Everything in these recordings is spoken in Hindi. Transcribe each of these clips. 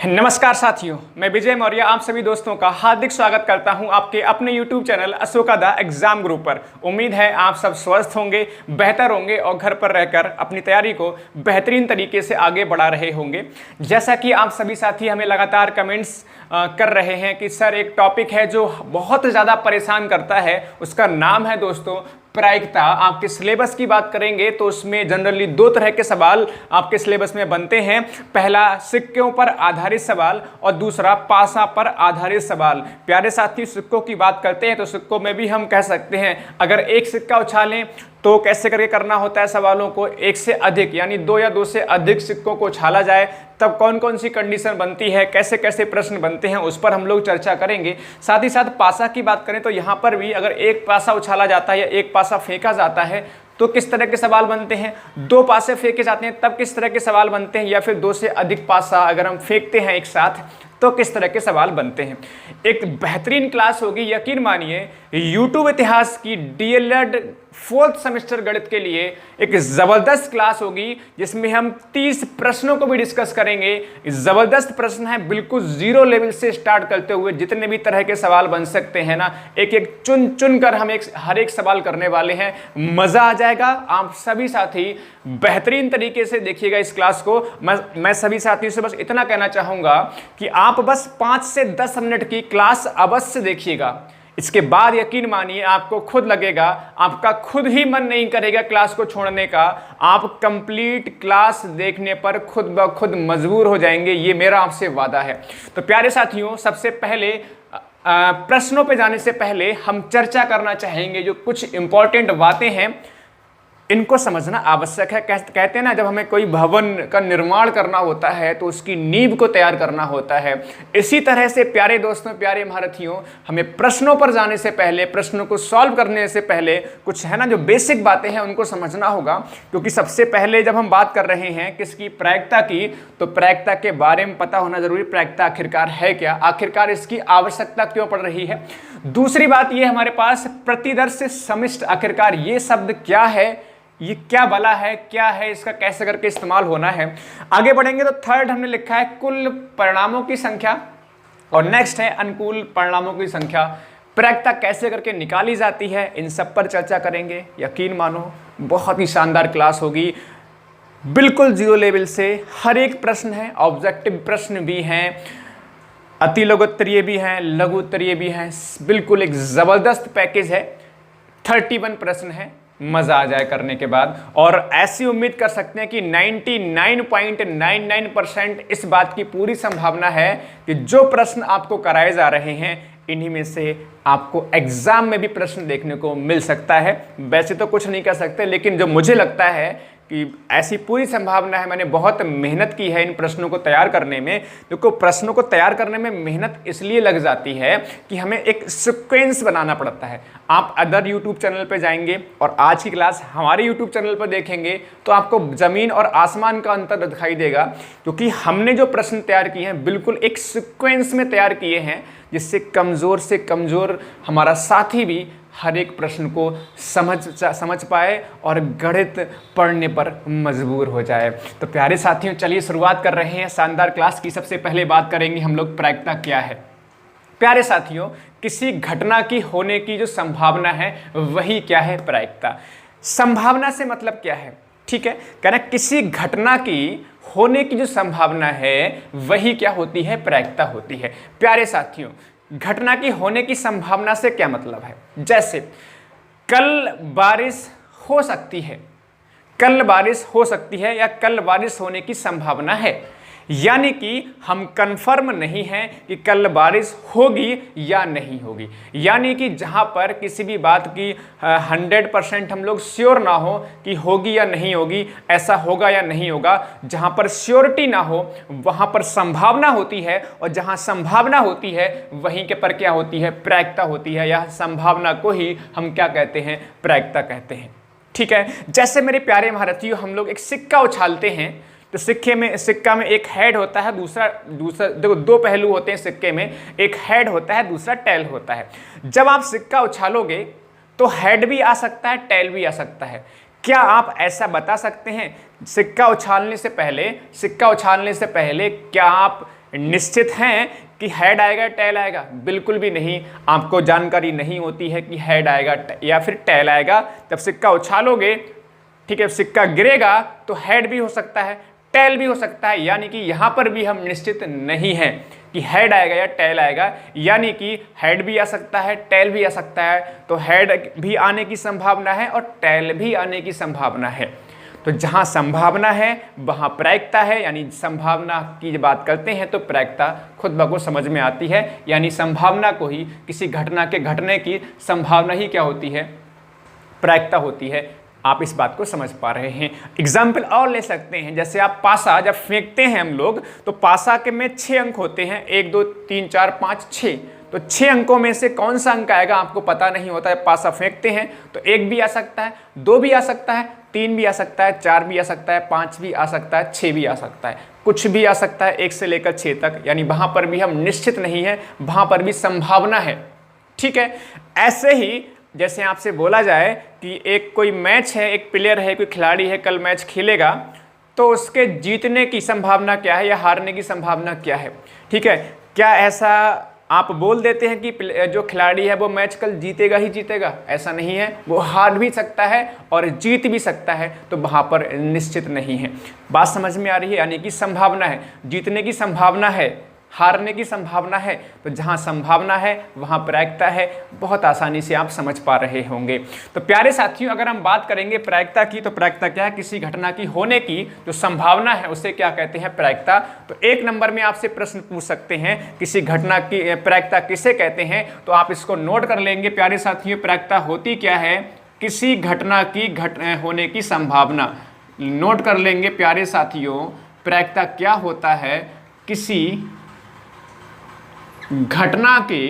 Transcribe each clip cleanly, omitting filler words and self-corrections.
नमस्कार साथियों, मैं विजय मौर्य आप सभी दोस्तों का हार्दिक स्वागत करता हूं आपके अपने YouTube channel Ashoka the exam group पर। उम्मीद है आप सब स्वस्थ होंगे, बेहतर होंगे और घर पर रहकर अपनी तैयारी को बेहतरीन तरीके से आगे बढ़ा रहे होंगे। जैसा कि आप सभी साथी हमें लगातार कमेंट्स कर रहे हैं कि सर एक टॉपिक है जो बहुत ज़्यादा परेशान करता है, उसका नाम है दोस्तों प्रायिकता। आपके सिलेबस की बात करेंगे तो उसमें जनरली दो तरह के सवाल आपके सिलेबस में बनते हैं। पहला सिक्कों पर आधारित सवाल और दूसरा पासा पर आधारित सवाल। प्यारे साथी, सिक्कों की बात करते हैं तो सिक्कों में भी हम कह सकते हैं अगर एक सिक्का उछालें तो कैसे करके करना होता है सवालों को, एक से अधिक यानी दो या दो से अधिक सिक्कों को उछाला जाए तब कौन कौन सी कंडीशन बनती है, कैसे कैसे प्रश्न बनते हैं, उस पर हम लोग चर्चा करेंगे। साथ ही साथ पासा की बात करें तो यहाँ पर भी अगर एक पासा उछाला जाता है या एक पासा फेंका जाता है तो किस तरह के सवाल बनते हैं, दो पासे फेंके जाते हैं तब किस तरह के सवाल बनते हैं, या फिर दो से अधिक पासा अगर हम फेंकते हैं एक साथ तो किस तरह के सवाल बनते हैं। एक बेहतरीन क्लास होगी, यकीन मानिए। YouTube इतिहास की DLED 4th सेमेस्टर गणित के लिए एक ज़बरदस्त क्लास होगी जिसमें हम 30 प्रश्नों को भी डिस्कस करेंगे। ज़बरदस्त प्रश्न है, बिल्कुल जीरो लेवल से स्टार्ट करते हुए जितने भी तरह के सवाल बन सकते हैं ना, एक एक चुन चुन कर हम हर एक सवाल करने वाले हैं। मज़ा आ जाएगा। आप सभी साथी बेहतरीन तरीके से देखिएगा इस क्लास को। मैं सभी साथियों से बस इतना कहना चाहूँगा कि आप बस 5 से 10 मिनट की क्लास अवश्य देखिएगा। इसके बाद यकीन मानिए आपको खुद लगेगा, आपका खुद ही मन नहीं करेगा क्लास को छोड़ने का। आप कंप्लीट क्लास देखने पर खुद ब खुद मजबूर हो जाएंगे, ये मेरा आपसे वादा है। तो प्यारे साथियों, सबसे पहले प्रश्नों पे जाने से पहले हम चर्चा करना चाहेंगे जो कुछ इंपॉर्टेंट बातें हैं, इनको समझना आवश्यक है। कहते हैं ना, जब हमें कोई भवन का निर्माण करना होता है तो उसकी नींव को तैयार करना होता है। इसी तरह से प्यारे दोस्तों, प्यारे महारथियों, हमें प्रश्नों पर जाने से पहले, प्रश्नों को सॉल्व करने से पहले कुछ है ना जो बेसिक बातें हैं उनको समझना होगा। क्योंकि सबसे पहले जब हम बात कर रहे हैं किसकी, प्रायिकता की, तो प्रायिकता के बारे में पता होना जरूरी। प्रायिकता आखिरकार है क्या, आखिरकार इसकी आवश्यकता क्यों पड़ रही है। दूसरी बात ये हमारे पास प्रतिदर्श समिष्ट, आखिरकार ये शब्द क्या है, ये क्या भला है, क्या है, इसका कैसे करके इस्तेमाल होना है। आगे बढ़ेंगे तो थर्ड हमने लिखा है कुल परिणामों की संख्या और नेक्स्ट है अनुकूल परिणामों की संख्या। प्रायिकता कैसे करके निकाली जाती है, इन सब पर चर्चा करेंगे। यकीन मानो बहुत ही शानदार क्लास होगी, बिल्कुल जीरो लेवल से हर एक प्रश्न है। ऑब्जेक्टिव प्रश्न भी हैं, अति लघु उत्तरीय भी हैं, लघु उत्तरीय भी हैं। बिल्कुल एक जबरदस्त पैकेज है। 31 प्रश्न है, मजा आ जाए करने के बाद। और ऐसी उम्मीद कर सकते हैं कि 99.99% इस बात की पूरी संभावना है कि जो प्रश्न आपको कराए जा रहे हैं इन्हीं में से आपको एग्जाम में भी प्रश्न देखने को मिल सकता है। वैसे तो कुछ नहीं कर सकते, लेकिन जो मुझे लगता है कि ऐसी पूरी संभावना है। मैंने बहुत मेहनत की है इन प्रश्नों को तैयार करने में। देखो, प्रश्नों को तैयार करने में मेहनत इसलिए लग जाती है कि हमें एक सीक्वेंस बनाना पड़ता है। आप अदर यूट्यूब चैनल पर जाएंगे और आज की क्लास हमारे यूट्यूब चैनल पर देखेंगे तो आपको ज़मीन और आसमान का अंतर दिखाई देगा। क्योंकि हमने जो प्रश्न तैयार किए हैं बिल्कुल एक सीक्वेंस में तैयार किए हैं, जिससे कमज़ोर से कमज़ोर हमारा साथी भी हर एक प्रश्न को समझ पाए और गणित पढ़ने पर मजबूर हो जाए। तो प्यारे साथियों, चलिए शुरुआत कर रहे हैं शानदार क्लास की। सबसे पहले बात करेंगे हम लोग प्रायिकता क्या है। प्यारे साथियों, किसी घटना की होने की जो संभावना है वही क्या है, प्रायिकता। संभावना से मतलब क्या है, ठीक है, कहना किसी घटना की होने की जो संभावना है वही क्या होती है, प्रायिकता होती है। प्यारे साथियों, घटना की होने की संभावना से क्या मतलब है, जैसे कल बारिश हो सकती है, कल बारिश हो सकती है या कल बारिश होने की संभावना है, यानी कि हम कंफर्म नहीं हैं कि कल बारिश होगी या नहीं होगी। यानी कि जहां पर किसी भी बात की 100% हम लोग श्योर ना हो कि होगी या नहीं होगी, ऐसा होगा या नहीं होगा, जहां पर श्योरिटी ना हो वहां पर संभावना होती है, और जहां संभावना होती है वहीं के पर क्या होती है, प्रायिकता होती है। या संभावना को ही हम क्या कहते हैं, प्रायिकता कहते हैं। ठीक है, जैसे मेरे प्यारे महारथियों, हम लोग एक सिक्का उछालते हैं तो सिक्का में एक हेड होता है, दूसरा देखो दो पहलू होते हैं सिक्के में, एक हेड होता है, दूसरा टेल होता है। जब आप सिक्का उछालोगे तो हेड भी आ सकता है, टेल भी आ सकता है। क्या आप ऐसा बता सकते हैं सिक्का उछालने से पहले क्या आप निश्चित हैं कि हेड आएगा टेल आएगा? बिल्कुल भी नहीं। आपको जानकारी नहीं होती है कि हेड आएगा या फिर टेल आएगा। जब सिक्का उछालोगे, ठीक है, सिक्का गिरेगा तो हेड भी हो सकता है, टेल भी हो सकता है, यानी कि यहां पर भी हम निश्चित नहीं है कि हेड आएगा या टेल आएगा, यानी कि हेड भी आ सकता है, टेल भी आ सकता है। तो हेड भी आने की संभावना है और टेल भी आने की संभावना है। तो जहां संभावना है वहां प्रायिकता है, यानी संभावना की बात करते हैं तो प्रायिकता खुद ब खुद समझ में आती है। यानी संभावना को ही, किसी घटना के घटने की संभावना ही क्या होती है? प्रायिकता होती है। आप इस बात को समझ पा रहे हैं। एग्जाम्पल और ले सकते हैं, जैसे आप पासा जब फेंकते हैं हम लोग, तो पासा के में 6 अंक होते हैं, 1 2 3 4 5 6। तो 6 अंकों में से कौन सा अंक आएगा आपको पता नहीं होता है। पासा फेंकते हैं तो 1 भी आ सकता है, 2 भी आ सकता है, 3 भी आ सकता है, 4 भी आ सकता है, 5 भी आ सकता है, 6 भी आ सकता है, कुछ भी आ सकता है 1 से लेकर 6 तक। यानी वहां पर भी हम निश्चित नहीं है, वहां पर भी संभावना है। ठीक है। ऐसे ही जैसे आपसे बोला जाए कि एक कोई मैच है, एक प्लेयर है, कोई खिलाड़ी है, कल मैच खेलेगा, तो उसके जीतने की संभावना क्या है या हारने की संभावना क्या है? ठीक है। क्या ऐसा आप बोल देते हैं कि जो खिलाड़ी है वो मैच कल जीतेगा ही जीतेगा? ऐसा नहीं है, वो हार भी सकता है और जीत भी सकता है। तो वहां पर निश्चित नहीं है। बात समझ में आ रही है? यानी कि संभावना है, जीतने की संभावना है, हारने की संभावना है। तो जहां संभावना है वहां प्रायिकता है। बहुत आसानी से आप समझ पा रहे होंगे। तो प्यारे साथियों, अगर हम बात करेंगे प्रायिकता की, तो प्रायिकता क्या है? किसी घटना की होने की जो संभावना है उसे क्या कहते हैं? प्रायिकता। तो 1 नंबर में आपसे प्रश्न पूछ सकते हैं, किसी घटना की प्रायिकता किसे कहते हैं? तो आप इसको नोट कर लेंगे प्यारे साथियों। प्रायिकता होती क्या है? किसी घटना की होने की संभावना। नोट कर लेंगे प्यारे साथियों, प्रायिकता क्या होता है? किसी घटना के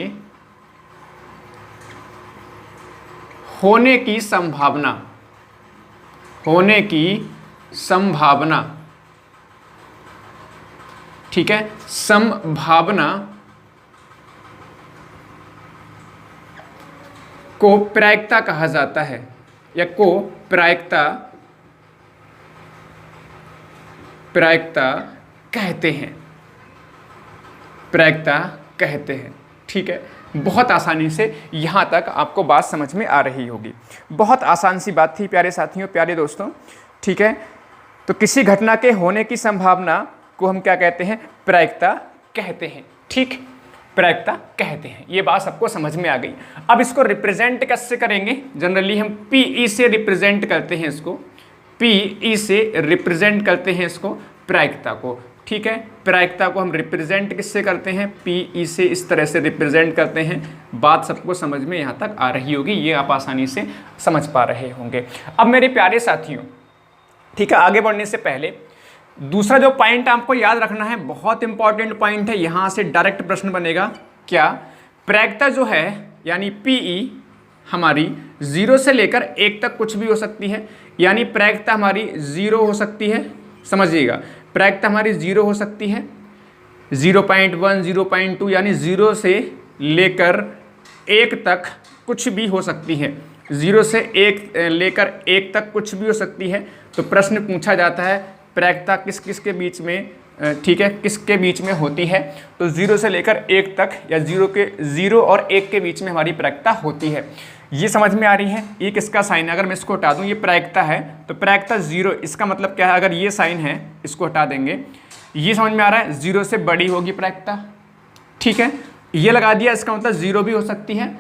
होने की संभावना, होने की संभावना। ठीक है। संभावना को प्रायिकता कहा जाता है या को प्रायिकता कहते हैं, प्रायिकता कहते हैं। ठीक है। बहुत आसानी से यहां तक आपको बात समझ में आ रही होगी। बहुत आसान सी बात थी प्यारे साथियों, प्यारे दोस्तों। ठीक है। तो किसी घटना के होने की संभावना को हम क्या कहते हैं? प्रायिकता कहते हैं। ठीक, प्रायिकता कहते हैं। ये बात सबको समझ में आ गई। अब इसको रिप्रेजेंट कैसे करेंगे? जनरली हम पीई से रिप्रेजेंट करते हैं इसको, पीई से रिप्रेजेंट करते हैं इसको, प्रायिकता को। ठीक है। प्रायिकता को हम रिप्रेजेंट किससे करते हैं? पीई से इस तरह से रिप्रेजेंट करते हैं। बात सबको समझ में यहाँ तक आ रही होगी, ये आप आसानी से समझ पा रहे होंगे। अब मेरे प्यारे साथियों, ठीक है, आगे बढ़ने से पहले दूसरा जो पॉइंट आपको याद रखना है, बहुत इंपॉर्टेंट पॉइंट है, यहाँ से डायरेक्ट प्रश्न बनेगा। क्या? प्रायिकता जो है यानी पीई हमारी 0 से लेकर 1 तक कुछ भी हो सकती है। यानी प्रायिकता हमारी 0 हो सकती है, समझिएगा, प्रायिकता हमारी 0 हो सकती है, 0.1 0.2, यानी 0 से लेकर 1 तक कुछ भी हो सकती है। 0 से 1 लेकर 1 तक कुछ भी हो सकती है। तो प्रश्न पूछा जाता है प्रायिकता किस किस के बीच में, ठीक है, किसके बीच में होती है? तो 0 से लेकर 1 तक या 0 और 1 के बीच में हमारी प्रायिकता होती है। ये समझ में आ रही है? ये किसका साइन है? अगर मैं इसको हटा दूं, ये प्रायिकता है, तो प्रायिकता 0, इसका मतलब क्या है? अगर ये साइन है, इसको हटा देंगे, ये समझ में आ रहा है? 0 से बड़ी होगी प्रायिकता। ठीक है। ये लगा दिया, इसका मतलब 0 भी हो सकती है,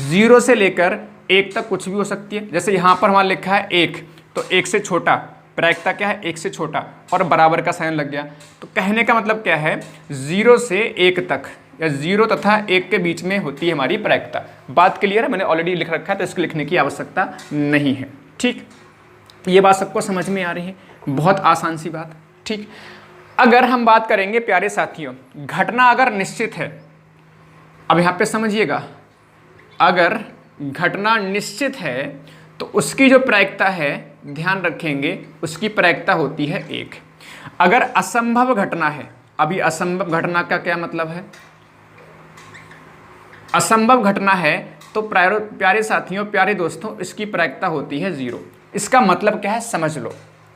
0 से लेकर 1 तक कुछ भी हो सकती है। जैसे यहाँ पर हमारा लिखा है 1, तो 1 से छोटा, प्रायिकता क्या है? 1 से छोटा, और बराबर का साइन लग गया। तो कहने का मतलब क्या है? 0 से 1 तक या 0 तथा 1 के बीच में होती है हमारी प्रायिकता। बात क्लियर है? मैंने ऑलरेडी लिख रखा है तो इसको लिखने की आवश्यकता नहीं है। ठीक, ये बात सबको समझ में आ रही है? बहुत आसान सी बात। ठीक। अगर हम बात करेंगे प्यारे साथियों, घटना अगर निश्चित है, अब यहाँ पे समझिएगा, अगर घटना निश्चित है तो उसकी जो प्रायिकता है, ध्यान रखेंगे, उसकी प्रायिकता होती है 1। अगर असंभव घटना है, अभी असंभव घटना का क्या मतलब है? असंभव घटना है तो प्यारे साथियों, प्यारे दोस्तों, इसकी प्रायिकता होती है 0। इसका मतलब क्या है समझ लो।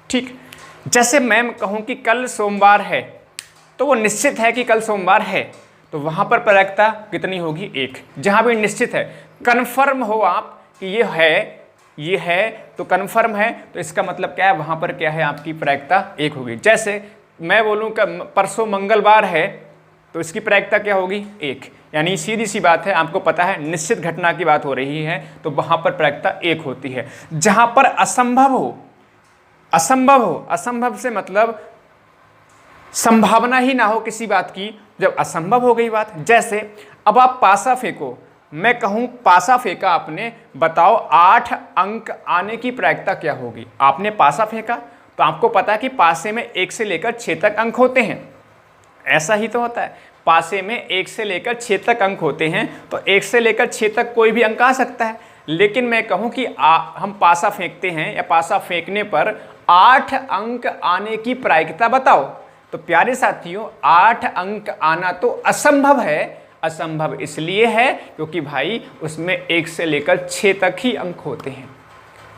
ठीक, जैसे मैं कहूँ कि कल सोमवार है, तो वो निश्चित है कि कल सोमवार है, तो वहाँ पर प्रायिकता कितनी होगी? 1। जहाँ भी निश्चित है, कन्फर्म हो आप कि ये है तो कन्फर्म है, तो इसका मतलब क्या है? वहाँ पर क्या है? आपकी प्रायिकता 1 होगी। जैसे मैं बोलूँ कि परसों मंगलवार है, तो इसकी प्रायिकता क्या होगी? 1। यानी सीधी सी बात है, आपको पता है निश्चित घटना की बात हो रही है, तो वहाँ पर प्रायिकता 1 होती है। जहाँ पर असंभव हो, असंभव से मतलब संभावना ही ना हो किसी बात की, जब असंभव हो गई बात। जैसे अब आप पासा फेंको, मैं कहूं पासा फेंका आपने, बताओ 8 अंक आने की प्रायिकता क्या होगी? आपने पासा फेंका तो आपको पता है कि पासे में 1 से लेकर 6 तक अंक होते हैं, ऐसा ही तो होता है। पासे में 1 से लेकर 6 तक अंक होते हैं, तो 1 से लेकर 6 तक कोई भी अंक आ सकता है। लेकिन मैं कहूं कि हम पासा फेंकते हैं या पासा फेंकने पर 8 अंक आने की प्रायिकता बताओ, तो प्यारे साथियों 8 अंक आना तो असंभव है। असंभव इसलिए है क्योंकि भाई उसमें 1 से लेकर 6 तक ही अंक होते हैं,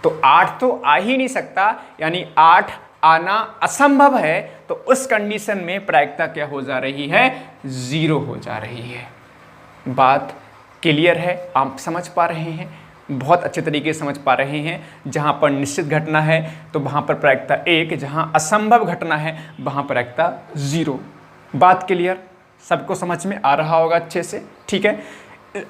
तो 8 तो आ ही नहीं सकता, यानी 8 आना असंभव है। तो उस कंडीशन में प्रायिकता क्या हो जा रही है? 0 हो जा रही है। बात क्लियर है? आप समझ पा रहे हैं? बहुत अच्छे तरीके से समझ पा रहे हैं। जहाँ पर निश्चित घटना है तो वहाँ पर प्रायिकता 1, जहाँ असंभव घटना है वहाँ प्रायिकता 0। बात क्लियर? सबको समझ में आ रहा होगा अच्छे से? ठीक है,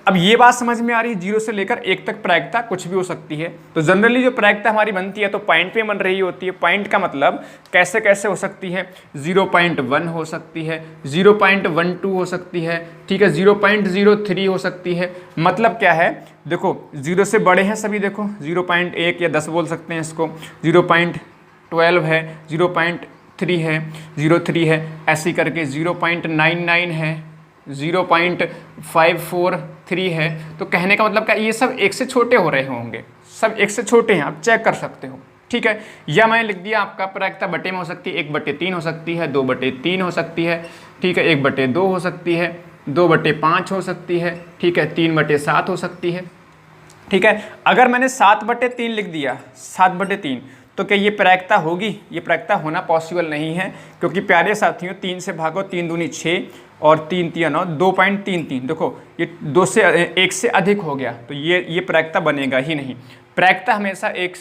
अब ये बात समझ में आ रही है 0 से लेकर 1 तक प्रायिकता कुछ भी हो सकती है। तो जनरली जो प्रायिकता हमारी बनती है तो पॉइंट पे बन रही होती है। पॉइंट का मतलब कैसे कैसे हो सकती है? 0.1 हो सकती है, 0.12 हो सकती है, ठीक है, 0.03 हो सकती है। मतलब क्या है? देखो 0 से बड़े हैं सभी, देखो 0.1 या 10 बोल सकते हैं इसको, 0.12 है, 0.3 है, 0.3 है, ऐसे करके 0.99 है, 0.543 है। तो कहने का मतलब क्या, ये सब 1 से छोटे हो रहे होंगे, सब 1 से छोटे हैं, आप चेक कर सकते हो। ठीक है, या मैंने लिख दिया आपका प्रायिकता बटे में हो सकती है, 1/3 हो सकती है, 2/3 हो सकती है, ठीक है, 1/2 हो सकती है, 2/5 हो सकती है, ठीक है, 3/7 हो सकती है। ठीक है, अगर मैंने 7/3 लिख दिया, 7/3, तो क्या ये प्रायिकता होगी? ये प्रायिकता होना पॉसिबल नहीं है, क्योंकि प्यारे साथियों 3 से भागो, 3 दूनी 6 और 3 3 9, 2.33। देखो ये 2 से 1 से अधिक हो गया, तो ये प्रायिकता बनेगा ही नहीं। प्रायिकता हमेशा 1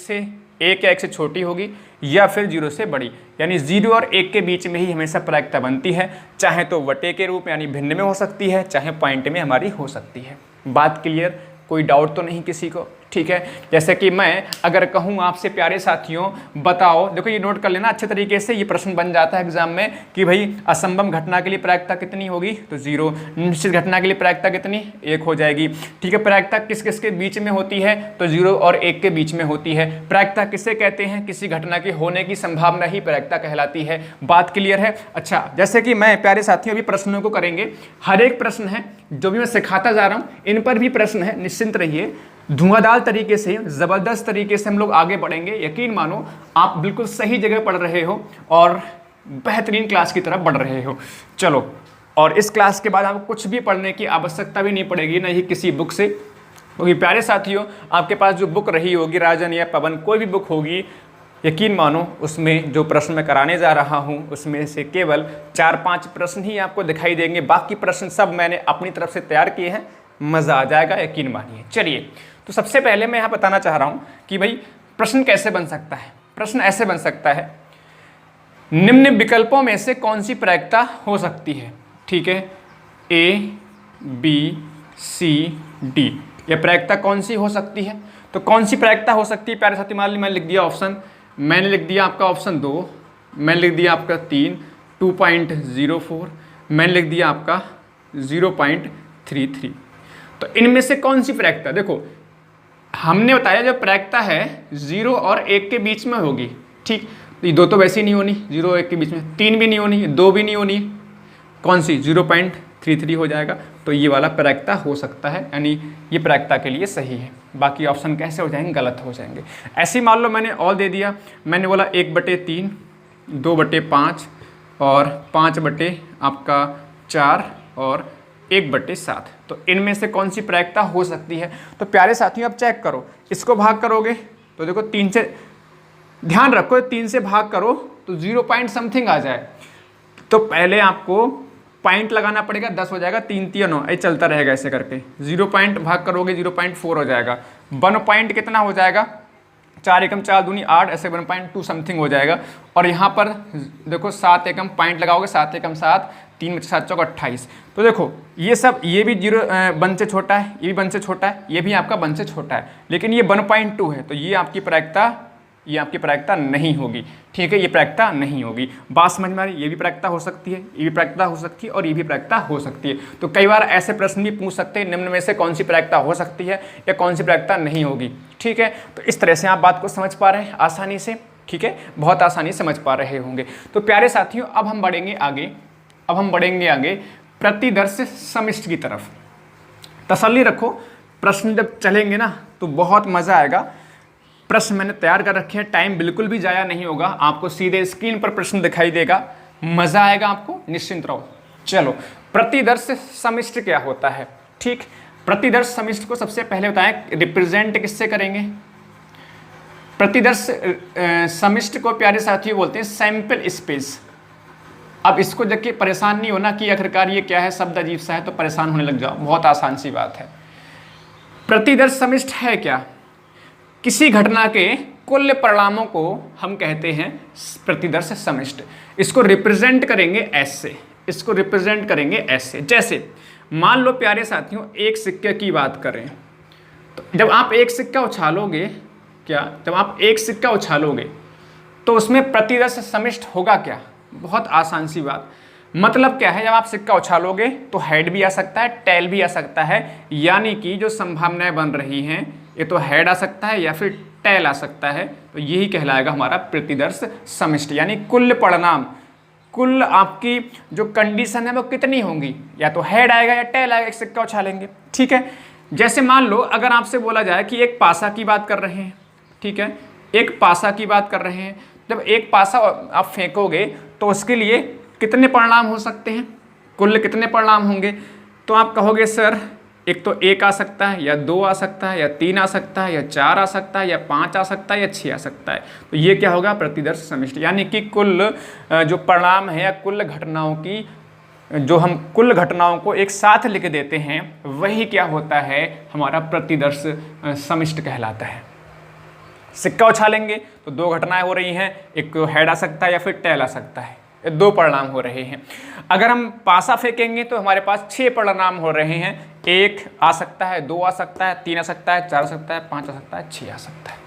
या 1 से छोटी होगी या फिर 0 से बड़ी, यानी 0 और 1 के बीच में ही हमेशा प्रायिकता बनती है। चाहे तो वटे के रूप यानी भिन्न में हो सकती है, चाहे पॉइंट में हमारी हो सकती है। बात क्लियर? कोई डाउट तो नहीं किसी को? ठीक है, जैसे कि मैं अगर कहूँ आपसे प्यारे साथियों बताओ, देखो ये नोट कर लेना अच्छे तरीके से, ये प्रश्न बन जाता है एग्जाम में कि भाई असंभव घटना के लिए प्रायिकता कितनी होगी? तो 0। निश्चित घटना के लिए प्रायिकता कितनी? 1 हो जाएगी। ठीक है, प्रायिकता किस किस के बीच में होती है? तो 0 और 1 के बीच में होती है। प्रायिकता किसे कहते हैं? किसी घटना के होने की संभावना ही प्रायिकता कहलाती है। बात क्लियर है? अच्छा, जैसे कि मैं प्यारे साथियों अभी प्रश्नों को करेंगे, हर एक प्रश्न है जो भी मैं सिखाता जा रहा हूँ, इन पर भी प्रश्न है, निश्चिंत रहिए। धुआंधार तरीके से, जबरदस्त तरीके से हम लोग आगे बढ़ेंगे। यकीन मानो आप बिल्कुल सही जगह पढ़ रहे हो और बेहतरीन क्लास की तरफ बढ़ रहे हो। चलो, और इस क्लास के बाद आपको कुछ भी पढ़ने की आवश्यकता भी नहीं पड़ेगी, नहीं किसी बुक से, क्योंकि प्यारे साथियों आपके पास जो बुक रही होगी, राजन या पवन, कोई भी बुक होगी, यकीन मानो उसमें जो प्रश्न मैं कराने जा रहा हूँ उसमें से केवल 4-5 प्रश्न ही आपको दिखाई देंगे। बाकी प्रश्न सब मैंने अपनी तरफ से तैयार किए हैं, मज़ा आ जाएगा, यकीन मानिए। चलिए, तो सबसे पहले मैं यहाँ बताना चाह रहा हूँ कि भाई प्रश्न कैसे बन सकता है। प्रश्न ऐसे बन सकता है, निम्न विकल्पों में से कौन सी प्रायिकता हो सकती है? ठीक है, A, B, C, D, यह प्रायिकता कौन सी हो सकती है? तो कौन सी प्रायिकता हो सकती है प्यारे साथी? मान लीजिए मैंने लिख दिया ऑप्शन, मैंने लिख दिया आपका ऑप्शन 2, मैंने लिख दिया आपका 3, 2.04, मैंने लिख दिया आपका 0.33। तो इनमें से कौन सी प्रायिकता? देखो हमने बताया जो प्रायिकता है 0 और 1 के बीच में होगी। ठीक, तो ये 2 तो वैसे ही नहीं होनी, 0 और 1 के बीच में, 3 भी नहीं होनी, 2 भी नहीं होनी, कौन सी? 0.33 हो जाएगा। तो ये वाला प्रायिकता हो सकता है, यानी ये प्रायिकता के लिए सही है। बाकी ऑप्शन कैसे हो जाएंगे? गलत हो जाएंगे। ऐसे ही मान लो मैंने और दे दिया, मैंने बोला 1/3, 2/5 और 5/4 और 1/7। तो इनमें से कौन सी प्रायिकता हो सकती है? तो प्यारे साथियों अब चेक करो, इसको भाग करोगे तो देखो 3 से ध्यान रखो 3 से भाग करो तो 0 पॉइंट समथिंग आ जाए, तो पहले आपको पॉइंट लगाना पड़ेगा, 10 हो जाएगा, 3 3 9, ये चलता रहेगा ऐसे करके। 0 पॉइंट भाग करोगे 0.4 हो जाएगा। 1 पॉइंट कितना हो जाएगा, 4 एकम 4 दूनी 8, ऐसे 1.2 समथिंग हो जाएगा। और यहाँ पर देखो 7 एकम पॉइंट लगाओगे, 7 एकम 7, 3 में 7 चौक 28। तो देखो ये सब, ये भी 0 1 से छोटा है, ये भी 1 से छोटा है, ये भी आपका 1 से छोटा है, लेकिन ये 1.2 है, तो ये आपकी प्रायिकता नहीं होगी। ठीक है, ये प्रायिकता नहीं होगी। बात समझ में आ रही है? ये भी प्रायिकता हो सकती है, ये भी प्रायिकता हो सकती है, और ये भी प्रायिकता हो सकती है। तो कई बार ऐसे प्रश्न भी पूछ सकते हैं, निम्न में से कौन सी प्रायिकता हो सकती है या कौन सी प्रायिकता नहीं होगी। ठीक है, तो इस तरह से आप बात को समझ पा रहे हैं आसानी से। ठीक है, बहुत आसानी समझ पा रहे होंगे। तो प्यारे साथियों, अब हम बढ़ेंगे आगे प्रतिदर्श समिष्ट की तरफ। तसल्ली रखो, प्रश्न जब चलेंगे ना तो बहुत मजा आएगा। प्रश्न मैंने तैयार कर रखे हैं, टाइम बिल्कुल भी जाया नहीं होगा, आपको सीधे स्क्रीन पर प्रश्न दिखाई देगा, मजा आएगा आपको, निश्चिंत रहो। चलो, प्रतिदर्श समिष्ट क्या होता है? ठीक, प्रतिदर्श समिष्ट को सबसे पहले बताएं रिप्रेजेंट किससे करेंगे। प्रतिदर्श समिष्ट को प्यारे साथियों बोलते हैं सैंपल स्पेस। अब इसको देख के परेशान नहीं होना कि आखिरकार ये क्या है, शब्द अजीब सा है तो परेशान होने लग जाओ, बहुत आसान सी बात है। प्रतिदर्श समिष्ट है क्या? किसी घटना के कुल परिणामों को हम कहते हैं प्रतिदर्श समिष्ट। इसको रिप्रेजेंट करेंगे ऐसे, जैसे मान लो प्यारे साथियों, एक सिक्के की बात करें तो जब आप एक सिक्का उछालोगे तो उसमें प्रतिदर्श समिष्ट होगा क्या? बहुत आसान सी बात। मतलब क्या है, जब आप सिक्का उछालोगे तो हेड भी आ सकता है, टेल भी आ सकता है, यानी कि जो संभावनाएं बन रही हैं, ये तो हेड आ सकता है या फिर टेल आ सकता है, तो यही कहलाएगा हमारा प्रतिदर्श समिष्ट। यानी कुल परिणाम, कुल आपकी जो कंडीशन है वो कितनी होंगी, या तो हेड आएगा या टेल आएगा, एक सिक्का उछालेंगे। ठीक है, जैसे मान लो अगर आपसे बोला जाए कि एक पासा की बात कर रहे हैं, ठीक है, एक पासा की बात कर रहे हैं, जब एक पासा आप फेंकोगे तो उसके लिए कितने परिणाम हो सकते हैं, कुल कितने परिणाम होंगे? तो आप कहोगे सर एक तो 1 आ सकता है, या 2 आ सकता है, या 3 आ सकता है, या 4 आ सकता है, या 5 आ सकता है, या 6 आ सकता है। तो ये क्या होगा? प्रतिदर्श समिष्ट। यानी कि कुल जो परिणाम है या कुल घटनाओं की, जो हम कुल घटनाओं को एक साथ लिख देते हैं, वही क्या होता है? हमारा प्रतिदर्श समिष्ट कहलाता है। सिक्का उछालेंगे तो 2 घटनाएं हो रही हैं, एक हेड आ सकता है या फिर टेल आ सकता है, 2 परिणाम हो रहे हैं। अगर हम पासा फेंकेंगे तो हमारे पास 6 परिणाम हो रहे हैं, 1 आ सकता है, 2 आ सकता है, 3 आ सकता है, 4 आ सकता है, 5 आ सकता है, 6 आ सकता है।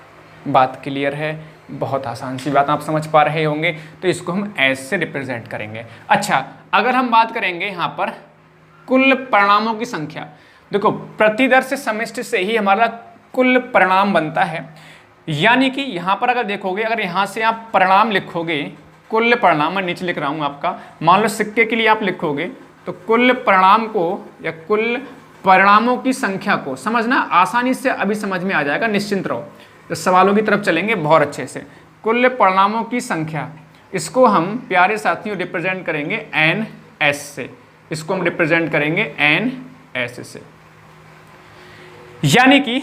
बात क्लियर है? बहुत आसान सी बात, आप समझ पा रहे होंगे। तो इसको हम ऐसे रिप्रेजेंट करेंगे। अच्छा, अगर हम बात करेंगे यहाँ पर कुल परिणामों की संख्या, देखो प्रतिदर्श समिष्ट से ही हमारा कुल परिणाम बनता है। यानी कि यहाँ पर अगर देखोगे, अगर यहाँ से आप परिणाम लिखोगे, कुल परिणाम, मैं नीचे लिख रहा हूँ आपका, मान लो सिक्के के लिए आप लिखोगे तो कुल परिणाम को या कुल परिणामों की संख्या को समझना आसानी से अभी समझ में आ जाएगा, निश्चिंत रहो। तो सवालों की तरफ चलेंगे बहुत अच्छे से। कुल परिणामों की संख्या, इसको हम प्यारे साथियों रिप्रेजेंट करेंगे NS से, इसको हम रिप्रेजेंट करेंगे NS से। यानी कि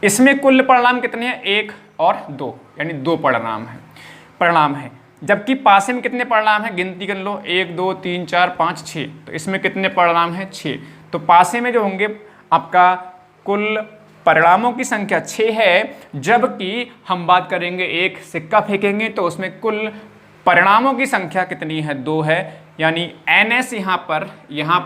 इसमें कुल परिणाम कितने हैं? 1 और 2, यानी 2 परिणाम है। जबकि पासे में कितने परिणाम हैं? गिनती कर लो, 1 2 3 4 5 6। तो इसमें कितने परिणाम हैं? 6। तो पासे में जो होंगे आपका कुल परिणामों की संख्या 6 है, जबकि हम बात करेंगे एक सिक्का फेंकेंगे तो उसमें कुल परिणामों की संख्या कितनी है? 2 है। यानी NS यहाँ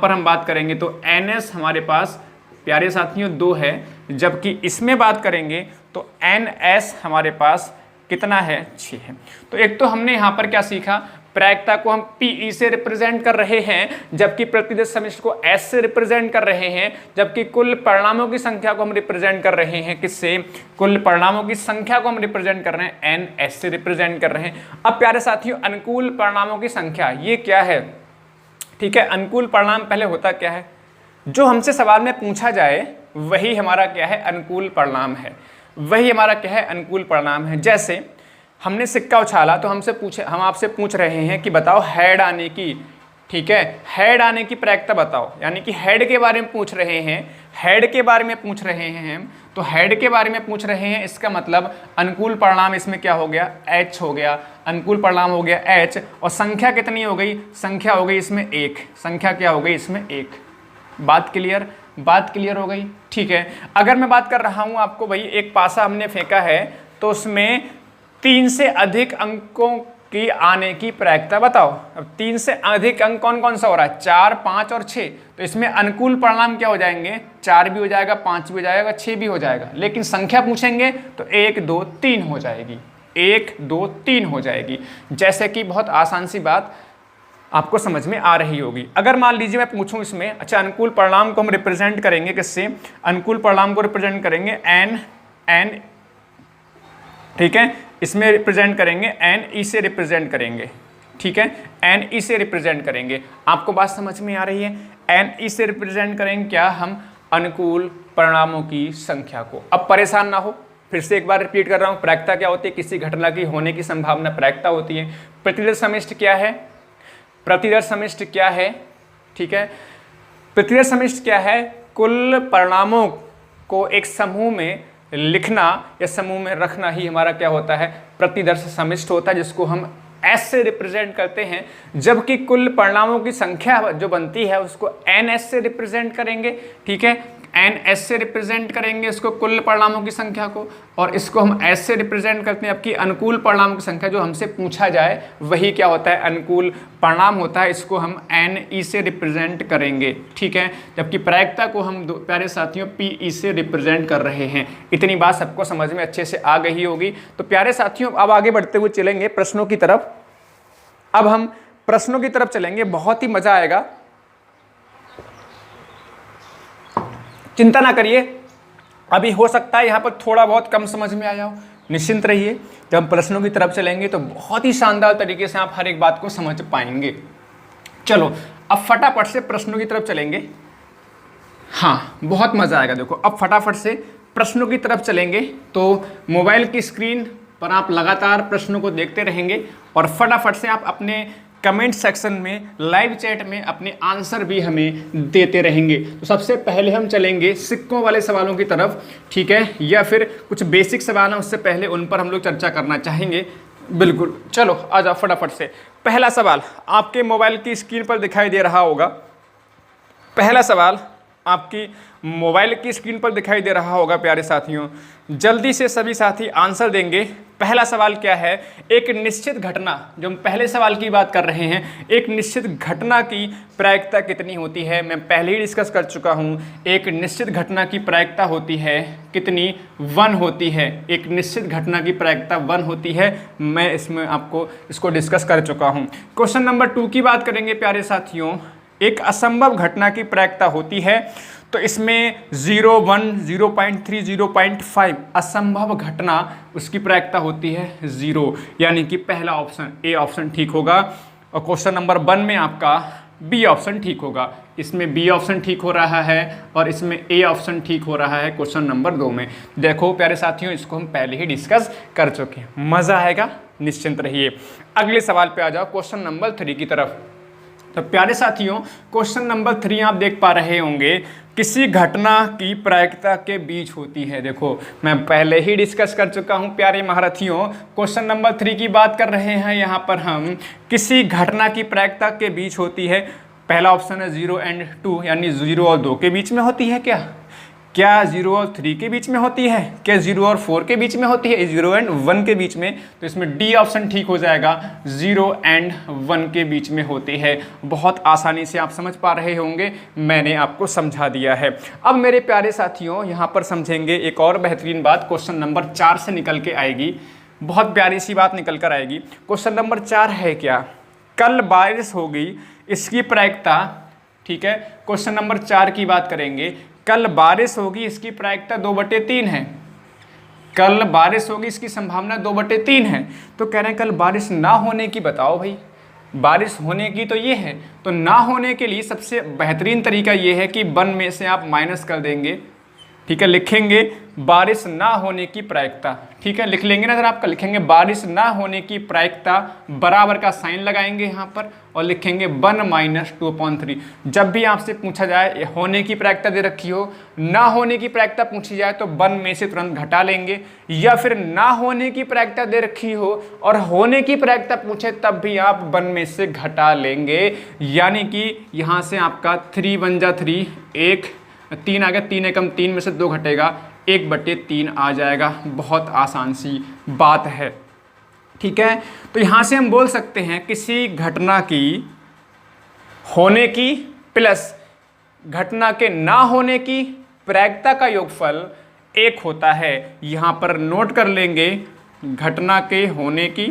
पर हम बात करेंगे तो NS हमारे पास प्यारे साथियों 2 है, जबकि इसमें बात करेंगे तो NS हमारे पास कितना है? 6 है। तो एक तो हमने यहाँ पर क्या सीखा, प्रायिकता को हम PE से रिप्रेजेंट कर रहे हैं, जबकि प्रतिदर्श समिष्ट को S से रिप्रेजेंट कर रहे हैं, जबकि कुल परिणामों की संख्या को हम रिप्रेजेंट कर रहे हैं किससे? कुल परिणामों की संख्या को हम रिप्रेजेंट कर रहे हैं NS से रिप्रेजेंट कर रहे हैं। अब प्यारे साथियों, अनुकूल परिणामों की संख्या ये क्या है? ठीक है, अनुकूल परिणाम पहले होता क्या है? जो हमसे सवाल में पूछा जाए वही हमारा क्या है? अनुकूल परिणाम है। वही हमारा क्या है? अनुकूल परिणाम है। जैसे हमने सिक्का उछाला तो हम आपसे पूछ रहे हैं कि बताओ हेड आने की, ठीक है, हेड आने की प्रायिकता बताओ। यानी कि हेड के बारे में पूछ रहे हैं, हेड के बारे में पूछ रहे हैं हम, तो हेड के बारे में पूछ रहे हैं, इसका मतलब अनुकूल परिणाम इसमें क्या हो गया, H हो गया, अनुकूल परिणाम हो गया H। और संख्या कितनी हो गई, संख्या हो गई इसमें 1, संख्या क्या हो गई इसमें 1। बात क्लियर, बात क्लियर हो गई, ठीक है। अगर मैं बात कर रहा हूं आपको, भाई एक पासा हमने फेंका है तो उसमें 3 से अधिक अंकों की आने की प्रायिकता बताओ। अब 3 से अधिक अंक कौन कौन सा हो रहा है, 4, 5 और 6। तो इसमें अनुकूल परिणाम क्या हो जाएंगे, 4 भी हो जाएगा, 5 भी हो जाएगा, 6 भी हो जाएगा। लेकिन संख्या पूछेंगे तो 1, 2, 3 हो जाएगी, 1, 2, 3 हो जाएगी। जैसे कि बहुत आसान सी बात आपको समझ में आ रही होगी। अगर मान लीजिए मैं पूछूं इसमें, अच्छा अनुकूल परिणाम को हम रिप्रेजेंट करेंगे किससे, अनुकूल परिणाम को रिप्रेजेंट करेंगे एन, ठीक है, इसमें रिप्रेजेंट करेंगे एन ई से रिप्रेजेंट करेंगे, ठीक है, एन ई से रिप्रेजेंट करेंगे। आपको बात समझ में आ रही है, एन ई से रिप्रेजेंट करेंगे क्या, हम अनुकूल परिणामों की संख्या को। अब परेशान ना हो, फिर से एक बार रिपीट कर रहा हूं, प्रायिकता क्या होती है, किसी घटना की होने की संभावना प्रायिकता होती है। प्रतिदर्श समिष्ट क्या है, प्रतिदर्श समिष्ट क्या है, ठीक है, प्रतिदर्श समिष्ट क्या है, कुल परिणामों को एक समूह में लिखना या समूह में रखना ही हमारा क्या होता है, प्रतिदर्श समिष्ट होता है, जिसको हम एस से रिप्रेजेंट करते हैं। जबकि कुल परिणामों की संख्या जो बनती है उसको एन एस से रिप्रेजेंट करेंगे, ठीक है, एन एस से रिप्रेजेंट करेंगे इसको, कुल परिणामों की संख्या को, और इसको हम एस से रिप्रेजेंट करते हैं। जबकि अनुकूल परिणामों की संख्या जो हमसे पूछा जाए वही क्या होता है, अनुकूल परिणाम होता है, इसको हम एन ई से रिप्रेजेंट करेंगे, ठीक है। जबकि प्रायिकता को हम प्यारे साथियों पी ई से रिप्रेजेंट कर रहे हैं। इतनी बात सबको समझ में अच्छे से आ गई होगी। तो प्यारे साथियों अब आगे बढ़ते हुए चलेंगे प्रश्नों की तरफ। अब हम प्रश्नों की तरफ चलेंगे, बहुत ही मजा आएगा, चिंता ना करिए। अभी हो सकता है यहाँ पर थोड़ा बहुत कम समझ में आया हो, निश्चिंत रहिए। जब हम प्रश्नों की तरफ चलेंगे तो बहुत ही शानदार तरीके से आप हर एक बात को समझ पाएंगे। चलो अब फटाफट से प्रश्नों की तरफ चलेंगे। हाँ, बहुत मजा आएगा। देखो अब फटाफट से प्रश्नों की तरफ चलेंगे तो मोबाइल की स्क्रीन पर आप लगातार प्रश्नों को देखते रहेंगे और फटाफट से आप अपने कमेंट सेक्शन में, लाइव चैट में अपने आंसर भी हमें देते रहेंगे। तो सबसे पहले हम चलेंगे सिक्कों वाले सवालों की तरफ, ठीक है, या फिर कुछ बेसिक सवाल हैं उससे पहले उन पर हम लोग चर्चा करना चाहेंगे। बिल्कुल, चलो आ जाओ फटाफट से। पहला सवाल आपके मोबाइल की स्क्रीन पर दिखाई दे रहा होगा। पहला सवाल आपकी मोबाइल की स्क्रीन पर दिखाई दे रहा होगा प्यारे साथियों। जल्दी से सभी साथी आंसर देंगे। पहला सवाल क्या है, एक निश्चित घटना, जो हम पहले सवाल की बात कर रहे हैं, एक निश्चित घटना की प्रायिकता कितनी होती है। मैं पहले ही डिस्कस कर चुका हूं, एक निश्चित घटना की प्रायिकता होती है कितनी, 1 होती है। एक निश्चित घटना की प्रायिकता 1 होती है। मैं इसमें आपको इसको डिस्कस कर चुका हूं। क्वेश्चन नंबर 2 की बात करेंगे प्यारे साथियों। एक असंभव घटना की प्रायिकता होती है, तो इसमें 0, 1, 0.3, 0.5 असंभव घटना, उसकी प्रायिकता होती है 0, यानी कि पहला ऑप्शन ए ऑप्शन ठीक होगा। और क्वेश्चन नंबर 1 में आपका बी ऑप्शन ठीक होगा। इसमें बी ऑप्शन ठीक हो रहा है और इसमें ए ऑप्शन ठीक हो रहा है क्वेश्चन नंबर 2 में। देखो प्यारे साथियों, इसको हम पहले ही डिस्कस कर चुके हैं, मज़ा आएगा, निश्चिंत रहिए। अगले सवाल पे आ जाओ, क्वेश्चन नंबर 3 की तरफ। तो प्यारे साथियों क्वेश्चन नंबर 3 आप देख पा रहे होंगे, किसी घटना की प्रायिकता के बीच होती है। देखो मैं पहले ही डिस्कस कर चुका हूं प्यारे महारथियों। क्वेश्चन नंबर 3 की बात कर रहे हैं यहाँ पर हम, किसी घटना की प्रायिकता के बीच होती है। पहला ऑप्शन है 0 और 2, यानी 0 और 2 के बीच में होती है। क्या 0 और 3 के बीच में होती है? क्या 0 और 4 के बीच में होती है? 0 और 1 के बीच में? तो इसमें डी ऑप्शन ठीक हो जाएगा, 0 और 1 के बीच में होती है। बहुत आसानी से आप समझ पा रहे होंगे, मैंने आपको समझा दिया है। अब मेरे प्यारे साथियों यहाँ पर समझेंगे एक और बेहतरीन बात, क्वेश्चन नंबर 4 से निकल के आएगी। बहुत प्यारी सी बात निकल कर आएगी। क्वेश्चन नंबर 4 है क्या, कल बारिश होगी, इसकी प्रायिकता, ठीक है। क्वेश्चन नंबर 4 की बात करेंगे, कल बारिश होगी, इसकी प्रायिकता 2/3 है। कल बारिश होगी, इसकी संभावना 2/3 है। तो कह रहे हैं कल बारिश ना होने की बताओ भाई। बारिश होने की तो ये है, तो ना होने के लिए सबसे बेहतरीन तरीका ये है कि 1 में से आप माइनस कर देंगे ठीक है, लिखेंगे बारिश ना होने की प्रायिकता। ठीक है, लिख लेंगे ना, अगर आपका लिखेंगे बारिश ना होने की प्रायिकता, बराबर का साइन लगाएंगे यहाँ पर और लिखेंगे 1 - 2/3। जब भी आपसे पूछा जाए होने की प्रायिकता दे रखी हो, ना होने की प्रायिकता पूछी जाए तो 1 में से तुरंत घटा लेंगे, या फिर ना होने की प्रायिकता दे रखी हो और होने की प्रायिकता पूछे तब भी आप 1 में से घटा लेंगे। यानी कि यहाँ से आपका 3 × 1 = 3, 1 3 आ गया, 3 एकम 3 में से 2 घटेगा, 1/3 आ जाएगा। बहुत आसान सी बात है। ठीक है, तो यहाँ से हम बोल सकते हैं किसी घटना की होने की प्लस घटना के ना होने की प्रायिकता का योगफल 1 होता है। यहाँ पर नोट कर लेंगे, घटना के होने की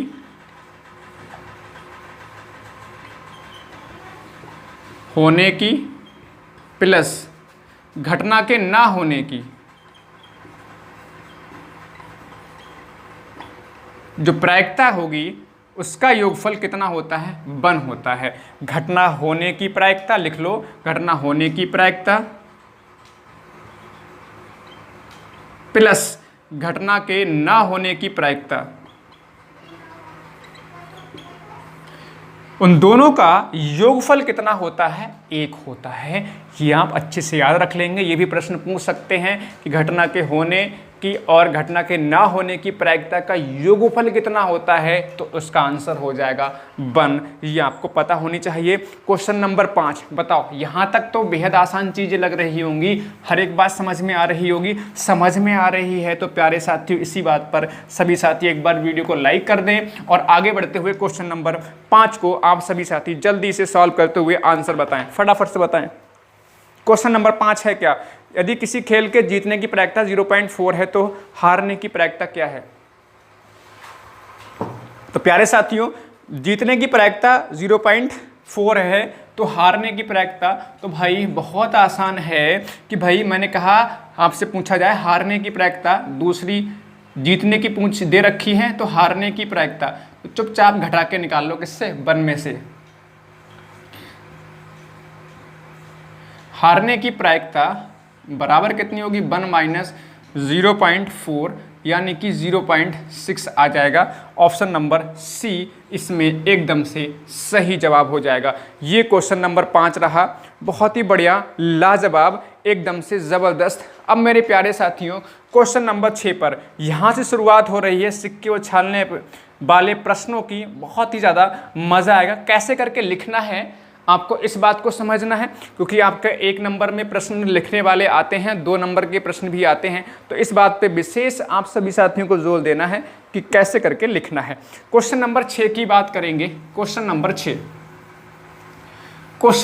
प्लस घटना के ना होने की जो प्रायिकता होगी उसका योगफल कितना होता है, 1 होता है। घटना होने की प्रायिकता लिख लो, घटना होने की प्रायिकता प्लस घटना के ना होने की प्रायिकता, उन दोनों का योगफल कितना होता है, 1 होता है। ये आप अच्छे से याद रख लेंगे। ये भी प्रश्न पूछ सकते हैं कि घटना के होने की और घटना के ना होने की प्रायिकता का योगफल कितना होता है, तो उसका आंसर हो जाएगा 1। ये आपको पता होनी चाहिए। क्वेश्चन नंबर 5, बताओ। यहाँ तक तो बेहद आसान चीज़ें लग रही होंगी, हर एक बात समझ में आ रही होगी। समझ में आ रही है तो प्यारे साथियों, इसी बात पर सभी साथी एक बार वीडियो को लाइक कर दें और आगे बढ़ते हुए क्वेश्चन नंबर 5 को आप सभी साथी जल्दी से सॉल्व करते हुए आंसर बताएं, फटाफट से बताएं। क्वेश्चन नंबर 5 है क्या, यदि किसी खेल के जीतने की प्रायिकता 0.4 है तो हारने की प्रायिकता क्या है। तो प्यारे साथियों, जीतने की प्रायिकता 0.4 है तो हारने की प्रायिकता तो भाई बहुत आसान है कि भाई मैंने कहा आपसे पूछा जाए हारने की प्रायिकता, दूसरी जीतने की पूछ दे रखी है तो हारने की प्रायिकता तो चुपचाप घटा के निकाल लो, किससे, 1 में से। हारने की प्रायिकता बराबर कितनी होगी, 1 - 0.4 यानी कि 0.6 आ जाएगा। ऑप्शन नंबर सी इसमें एकदम से सही जवाब हो जाएगा। ये क्वेश्चन नंबर 5 रहा, बहुत ही बढ़िया, लाजवाब, एकदम से ज़बरदस्त। अब मेरे प्यारे साथियों, क्वेश्चन नंबर 6 पर यहाँ से शुरुआत हो रही है सिक्के उछालने वाले प्रश्नों की। बहुत ही ज़्यादा मज़ा आएगा। कैसे करके लिखना है आपको इस बात को समझना है, क्योंकि आपके 1 नंबर में प्रश्न लिखने वाले आते हैं, 2 नंबर के प्रश्न भी आते हैं, तो इस बात पे विशेष आप सभी साथियों को जोर देना है कि कैसे करके लिखना है। क्वेश्चन नंबर 6 की बात करेंगे। क्वेश्चन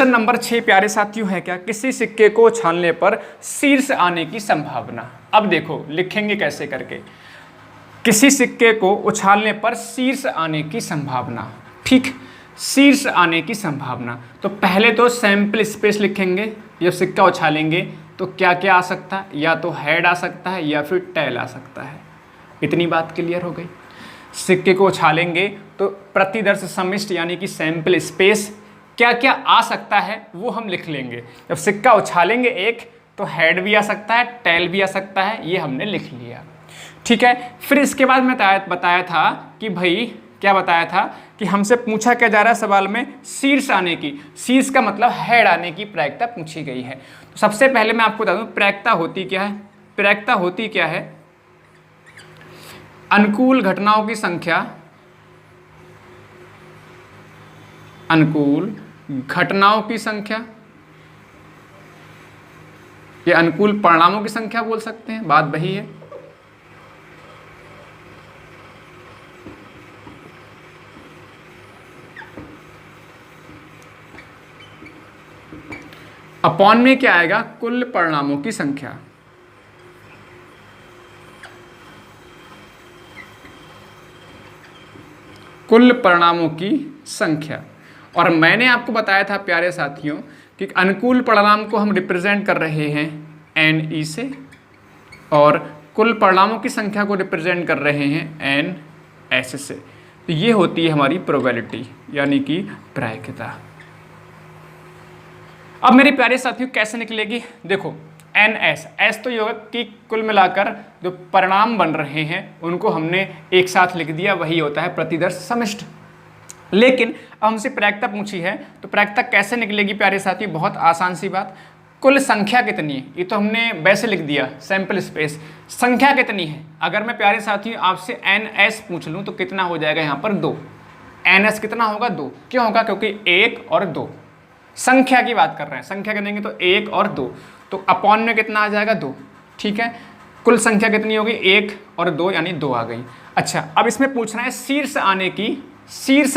नंबर 6 प्यारे साथियों है क्या, किसी सिक्के को उछालने पर शीर्ष आने की संभावना। अब देखो लिखेंगे कैसे करके, किसी सिक्के को उछालने पर शीर्ष आने की संभावना। ठीक, शीर्ष आने की संभावना, तो पहले तो सैंपल स्पेस लिखेंगे। जब सिक्का उछालेंगे तो क्या क्या आ सकता है, या तो हेड आ सकता है या फिर टेल आ सकता है। इतनी बात क्लियर हो गई। सिक्के को उछालेंगे तो प्रतिदर्श समिष्ट यानी कि सैंपल स्पेस क्या क्या आ सकता है वो हम लिख लेंगे। जब सिक्का उछालेंगे एक तो हेड भी आ सकता है, टेल भी आ सकता है, ये हमने लिख लिया। ठीक है, फिर इसके बाद मैं बताया था कि भाई क्या बताया था कि हमसे पूछा क्या जा रहा है सवाल में, शीर्ष आने की। शीर्ष का मतलब हेड आने की प्रायिकता पूछी गई है। तो सबसे पहले मैं आपको बता दूं प्रायिकता होती क्या है। प्रायिकता होती क्या है, अनुकूल घटनाओं की संख्या, अनुकूल घटनाओं की संख्या या अनुकूल परिणामों की संख्या बोल सकते हैं, बात वही है। अपॉन में क्या आएगा, कुल परिणामों की संख्या। कुल परिणामों की संख्या। और मैंने आपको बताया था प्यारे साथियों कि अनुकूल परिणाम को हम रिप्रेजेंट कर रहे हैं NE से और कुल परिणामों की संख्या को रिप्रेजेंट कर रहे हैं NS से। तो ये होती है हमारी प्रोबेबिलिटी यानी कि प्रायिकता। अब मेरे प्यारे साथियों कैसे निकलेगी, देखो NS, एस तो ये होगा कि कुल मिलाकर जो परिणाम बन रहे हैं उनको हमने एक साथ लिख दिया, वही होता है प्रतिदर्श समष्टि। लेकिन अब हमसे प्रायिकता पूछी है, तो प्रायिकता कैसे निकलेगी प्यारे साथी? बहुत आसान सी बात, कुल संख्या कितनी है, ये तो हमने वैसे लिख दिया सैंपल स्पेस, संख्या कितनी है। अगर मैं प्यारे साथी आपसे NS पूछ लूँ तो कितना हो जाएगा यहाँ पर 2, NS कितना होगा 2, क्यों होगा? क्योंकि 1 और 2 संख्या की बात कर रहे हैं, संख्या करेंगे तो 1 और 2, तो अपॉन में कितना आ जाएगा 2, ठीक है। कुल संख्या कितनी होगी 1 और 2 यानी 2 आ गई। अच्छा, अब इसमें पूछना है शीर्ष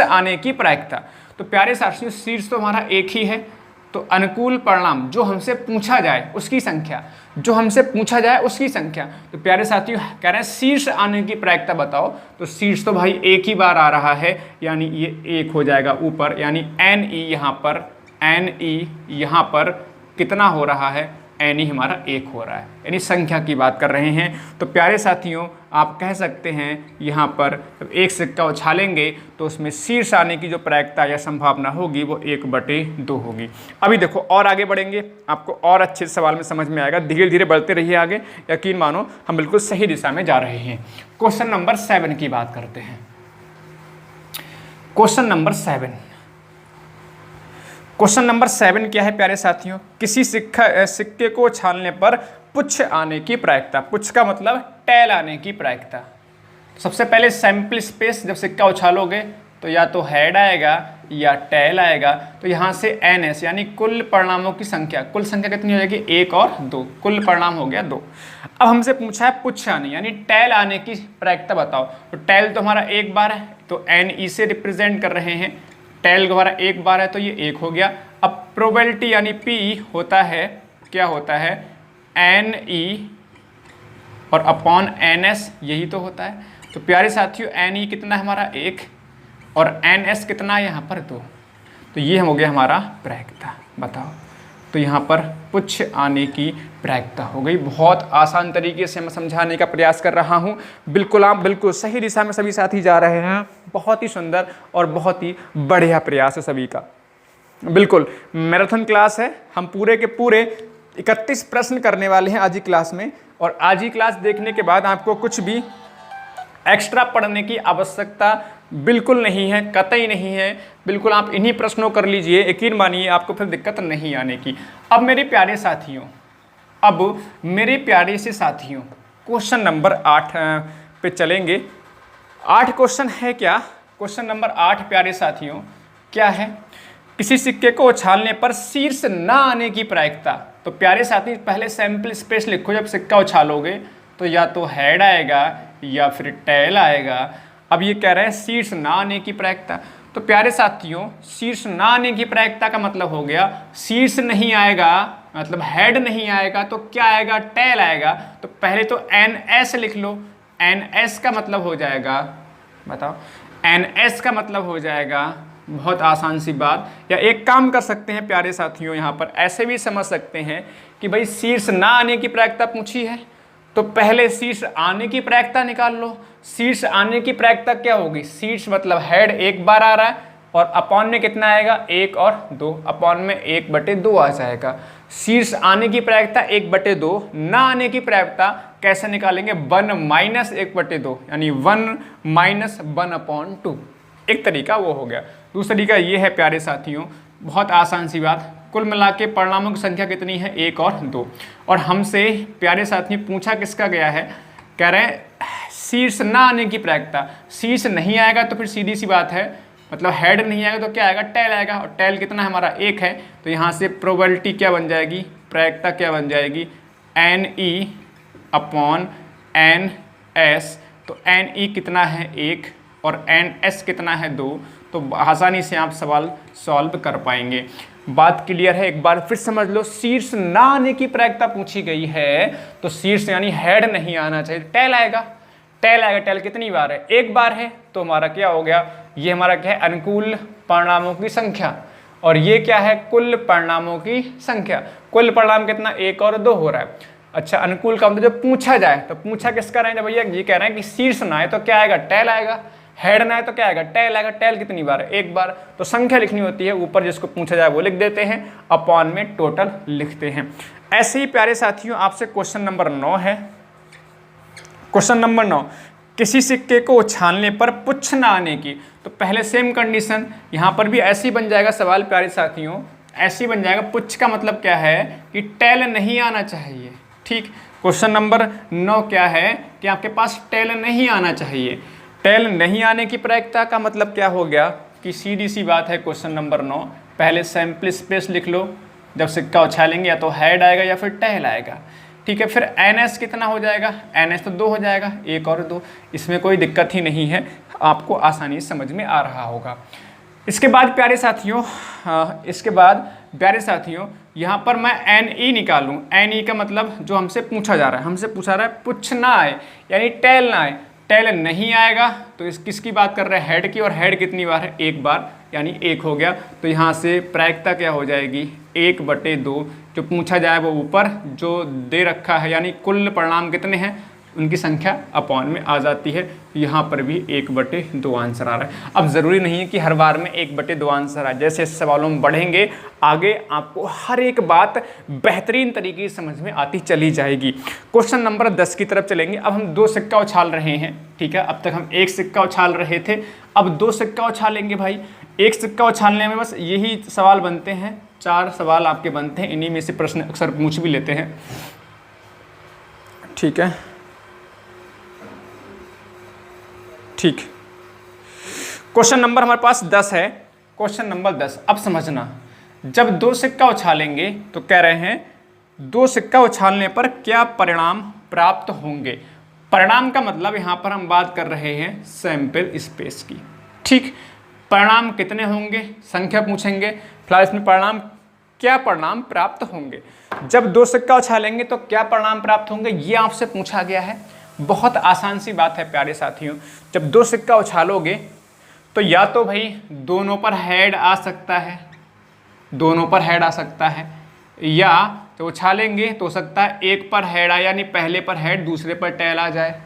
आने की प्रायिकता। तो प्यारे साथियों शीर्ष तो हमारा एक ही है, तो अनुकूल परिणाम जो हमसे पूछा जाए उसकी संख्या, तो प्यारे साथियों कह रहे हैं शीर्ष आने की प्रायिकता बताओ, तो शीर्ष तो भाई एक ही बार आ रहा है, यानी ये 1 हो जाएगा ऊपर, यानी NE यहाँ पर कितना हो रहा है, NE हमारा 1 हो रहा है, यानी संख्या की बात कर रहे हैं। तो प्यारे साथियों आप कह सकते हैं यहाँ पर जब एक सिक्का उछालेंगे तो उसमें शीर्ष आने की जो प्रायिकता या संभावना होगी वो 1/2 होगी। अभी देखो और आगे बढ़ेंगे, आपको और अच्छे सवाल में समझ में आएगा, धीरे धीरे बढ़ते रहिए आगे, यकीन मानो हम बिल्कुल सही दिशा में जा रहे हैं। क्वेश्चन नंबर 7 की बात करते हैं। क्वेश्चन नंबर 7 क्या है प्यारे साथियों? किसी सिक्के को उछालने पर पुच्छ आने की प्रायिकता, पुच्छ का मतलब टैल आने की प्रायिकता। सबसे पहले सैंपल स्पेस, जब सिक्का उछालोगे तो या तो हेड आएगा या टैल आएगा, तो यहाँ से NS यानी कुल परिणामों की संख्या, कुल संख्या कितनी हो जाएगी 1 और 2, कुल परिणाम हो गया 2। अब हमसे पूछा है पुच्छ आने यानी टैल आने की प्रायिकता बताओ, तो टैल तो हमारा एक बार है, तो NE से रिप्रेजेंट कर रहे हैं, टैल हमारा एक बार है तो ये 1 हो गया। अब प्रोबेबिलिटी यानी P होता है, क्या होता है NE और अपॉन NS, यही तो होता है। तो प्यारे साथियों NE कितना है हमारा 1 और NS कितना है यहाँ पर 2, तो ये हो गया हमारा प्रायिकता, बताओ। तो यहाँ पर पुच्छ आने की प्रायिकता हो गई। बहुत आसान तरीके से मैं समझाने का प्रयास कर रहा हूँ, बिल्कुल आप बिल्कुल सही दिशा में सभी साथी जा रहे हैं। बहुत ही सुंदर और बहुत ही बढ़िया प्रयास है सभी का। बिल्कुल मैराथन क्लास है, हम पूरे के पूरे 31 प्रश्न करने वाले हैं आज ही क्लास में, और आज ही क्लास देखने के बाद आपको कुछ भी एक्स्ट्रा पढ़ने की आवश्यकता बिल्कुल नहीं है, कतई नहीं है। बिल्कुल आप इन्हीं प्रश्नों कर लीजिए, यकीन मानिए आपको फिर दिक्कत नहीं आने की। अब मेरे प्यारे से साथियों क्वेश्चन नंबर 8 पे चलेंगे। 8 क्वेश्चन है क्या? क्वेश्चन नंबर 8 प्यारे साथियों क्या है? किसी सिक्के को उछालने पर शीर्ष ना आने की प्रायिकता। तो प्यारे साथी पहले सैंपल स्पेस लिखो, जब सिक्का उछालोगे तो या तो हेड आएगा या फिर टैल आएगा। अब ये कह रहे हैं शीर्ष ना आने की प्रायिकता, तो प्यारे साथियों शीर्ष ना आने की प्रायिकता का मतलब हो गया शीर्ष नहीं आएगा, मतलब हेड नहीं आएगा, तो क्या आएगा? टैल आएगा। तो पहले तो NS लिख लो, NS का मतलब हो जाएगा, बताओ NS का मतलब हो जाएगा, बहुत आसान सी बात। या एक काम कर सकते हैं प्यारे साथियों, यहाँ पर ऐसे भी समझ सकते हैं कि भाई शीर्ष ना आने की प्रायिकता पूछी है तो पहले शीर्ष आने की प्रायिकता निकाल लो। शीर्ष आने की प्रायिकता क्या होगी? शीर्ष मतलब हेड एक बार आ रहा है और अपॉन में कितना आएगा? 1 और 2, अपॉन में 1/2 आ जाएगा। शीर्ष आने की प्रायिकता 1/2, ना आने की प्रायिकता कैसे निकालेंगे? 1 - 1/2 यानी 1 - 1/2। एक तरीका वो हो गया। दूसरा तरीका ये है प्यारे साथियों, बहुत आसान सी बात, कुल मिला के परिणामों की संख्या कितनी है? 1 और 2। और हमसे प्यारे साथी पूछा किसका गया है? कह रहे हैं शीर्ष ना आने की प्रायिकता। शीर्ष नहीं आएगा तो फिर सीधी सी बात है, मतलब हेड नहीं आएगा तो क्या आएगा? टैल आएगा, और टैल कितना है हमारा? 1 है। तो यहाँ से प्रोबेबिलिटी क्या बन जाएगी? प्रायिकता क्या बन जाएगी? NE upon NS। तो NE कितना है? 1 और NS कितना है? 2। तो आसानी से आप सवाल सॉल्व कर पाएंगे। बात क्लियर है? एक बार फिर समझ लो, शीर्ष ना आने की प्रायिकता पूछी गई है तो शीर्ष यानी हेड नहीं आना चाहिए, टैल आएगा। टैल आएगा, टैल कितनी बार है? एक बार है, तो हमारा क्या हो गया? ये हमारा क्या है? अनुकूल परिणामों की संख्या। और ये क्या है? कुल परिणामों की संख्या। कुल परिणाम कितना? 1 और 2 हो रहा है। अच्छा, अनुकूल का मतलब जब पूछा जाए तो पूछा किसका रहे हैं? भैया ये कह रहे हैं कि शीर्ष ना आए तो क्या आएगा? टैल आएगा। हेड ना है तो क्या आएगा, टेल आएगा। टेल कितनी बार, एक बार। तो संख्या लिखनी होती है, ऊपर जिसको पूछा जाए वो लिख देते हैं, अपॉन में टोटल लिखते हैं। ऐसे ही प्यारे साथियों आपसे क्वेश्चन नंबर 9 है। क्वेश्चन नंबर 9, किसी सिक्के को उछालने पर पुच्छ ना आने की। तो पहले सेम कंडीशन, यहाँ पर भी ऐसे ही बन जाएगा सवाल प्यारे साथियों, ऐसे ही बन जाएगा। पुच्छ का मतलब क्या है कि टेल नहीं आना चाहिए। ठीक, क्वेश्चन नंबर 9 क्या है कि आपके पास टेल नहीं आना चाहिए। टेल नहीं आने की प्रायिकता का मतलब क्या हो गया कि सीधी सी बात है। क्वेश्चन नंबर 9, पहले सैंपल स्पेस लिख लो, जब सिक्का उछालेंगे या तो हेड आएगा या फिर टेल आएगा। ठीक है, फिर NS कितना हो जाएगा, NS तो 2 हो जाएगा, 1 और 2, इसमें कोई दिक्कत ही नहीं है, आपको आसानी से समझ में आ रहा होगा। इसके बाद प्यारे साथियों यहाँ पर मैं NE निकालूँ। NE का मतलब जो हमसे पूछा जा रहा है, हमसे पूछा रहा है पुच्छ ना आए यानी टेल ना आए। टेल नहीं आएगा तो इस किसकी बात कर रहे हैं, हेड की, और हेड कितनी बार है, एक बार, यानी 1 हो गया। तो यहाँ से प्रायिकता क्या हो जाएगी, 1/2। जो पूछा जाए वो ऊपर जो दे रखा है, यानी कुल परिणाम कितने हैं उनकी संख्या अपॉन में आ जाती है। यहाँ पर भी 1/2 आंसर आ रहा है। अब ज़रूरी नहीं है कि हर बार में 1/2 आंसर आए। जैसे सवालों में बढ़ेंगे आगे आपको हर एक बात बेहतरीन तरीके से समझ में आती चली जाएगी। क्वेश्चन नंबर 10 की तरफ चलेंगे। अब हम 2 सिक्का उछाल रहे हैं। ठीक है, अब तक हम 1 सिक्का उछाल रहे थे, अब 2 सिक्का उछालेंगे भाई। 1 सिक्का उछालने में बस यही सवाल बनते हैं, 4 सवाल आपके बनते हैं, इन्हीं में से प्रश्न अक्सर पूछ भी लेते हैं। ठीक है, ठीक। क्वेश्चन नंबर हमारे पास 10 है। क्वेश्चन नंबर 10, अब समझना, जब 2 सिक्का उछालेंगे तो कह रहे हैं 2 सिक्का उछालने पर क्या परिणाम प्राप्त होंगे। परिणाम का मतलब यहाँ पर हम बात कर रहे हैं सैंपल स्पेस की। ठीक, परिणाम कितने होंगे, संख्या पूछेंगे, फिलहाल इसमें परिणाम, क्या परिणाम प्राप्त होंगे। जब 2 सिक्का उछालेंगे तो क्या परिणाम प्राप्त होंगे, ये आपसे पूछा गया है। बहुत आसान सी बात है प्यारे साथियों, जब 2 सिक्का उछालोगे तो या तो भाई दोनों पर हेड आ सकता है, दोनों पर हेड आ सकता है, या तो उछालेंगे तो हो सकता है एक पर हेड आए, यानी पहले पर हेड दूसरे पर टेल आ जाए,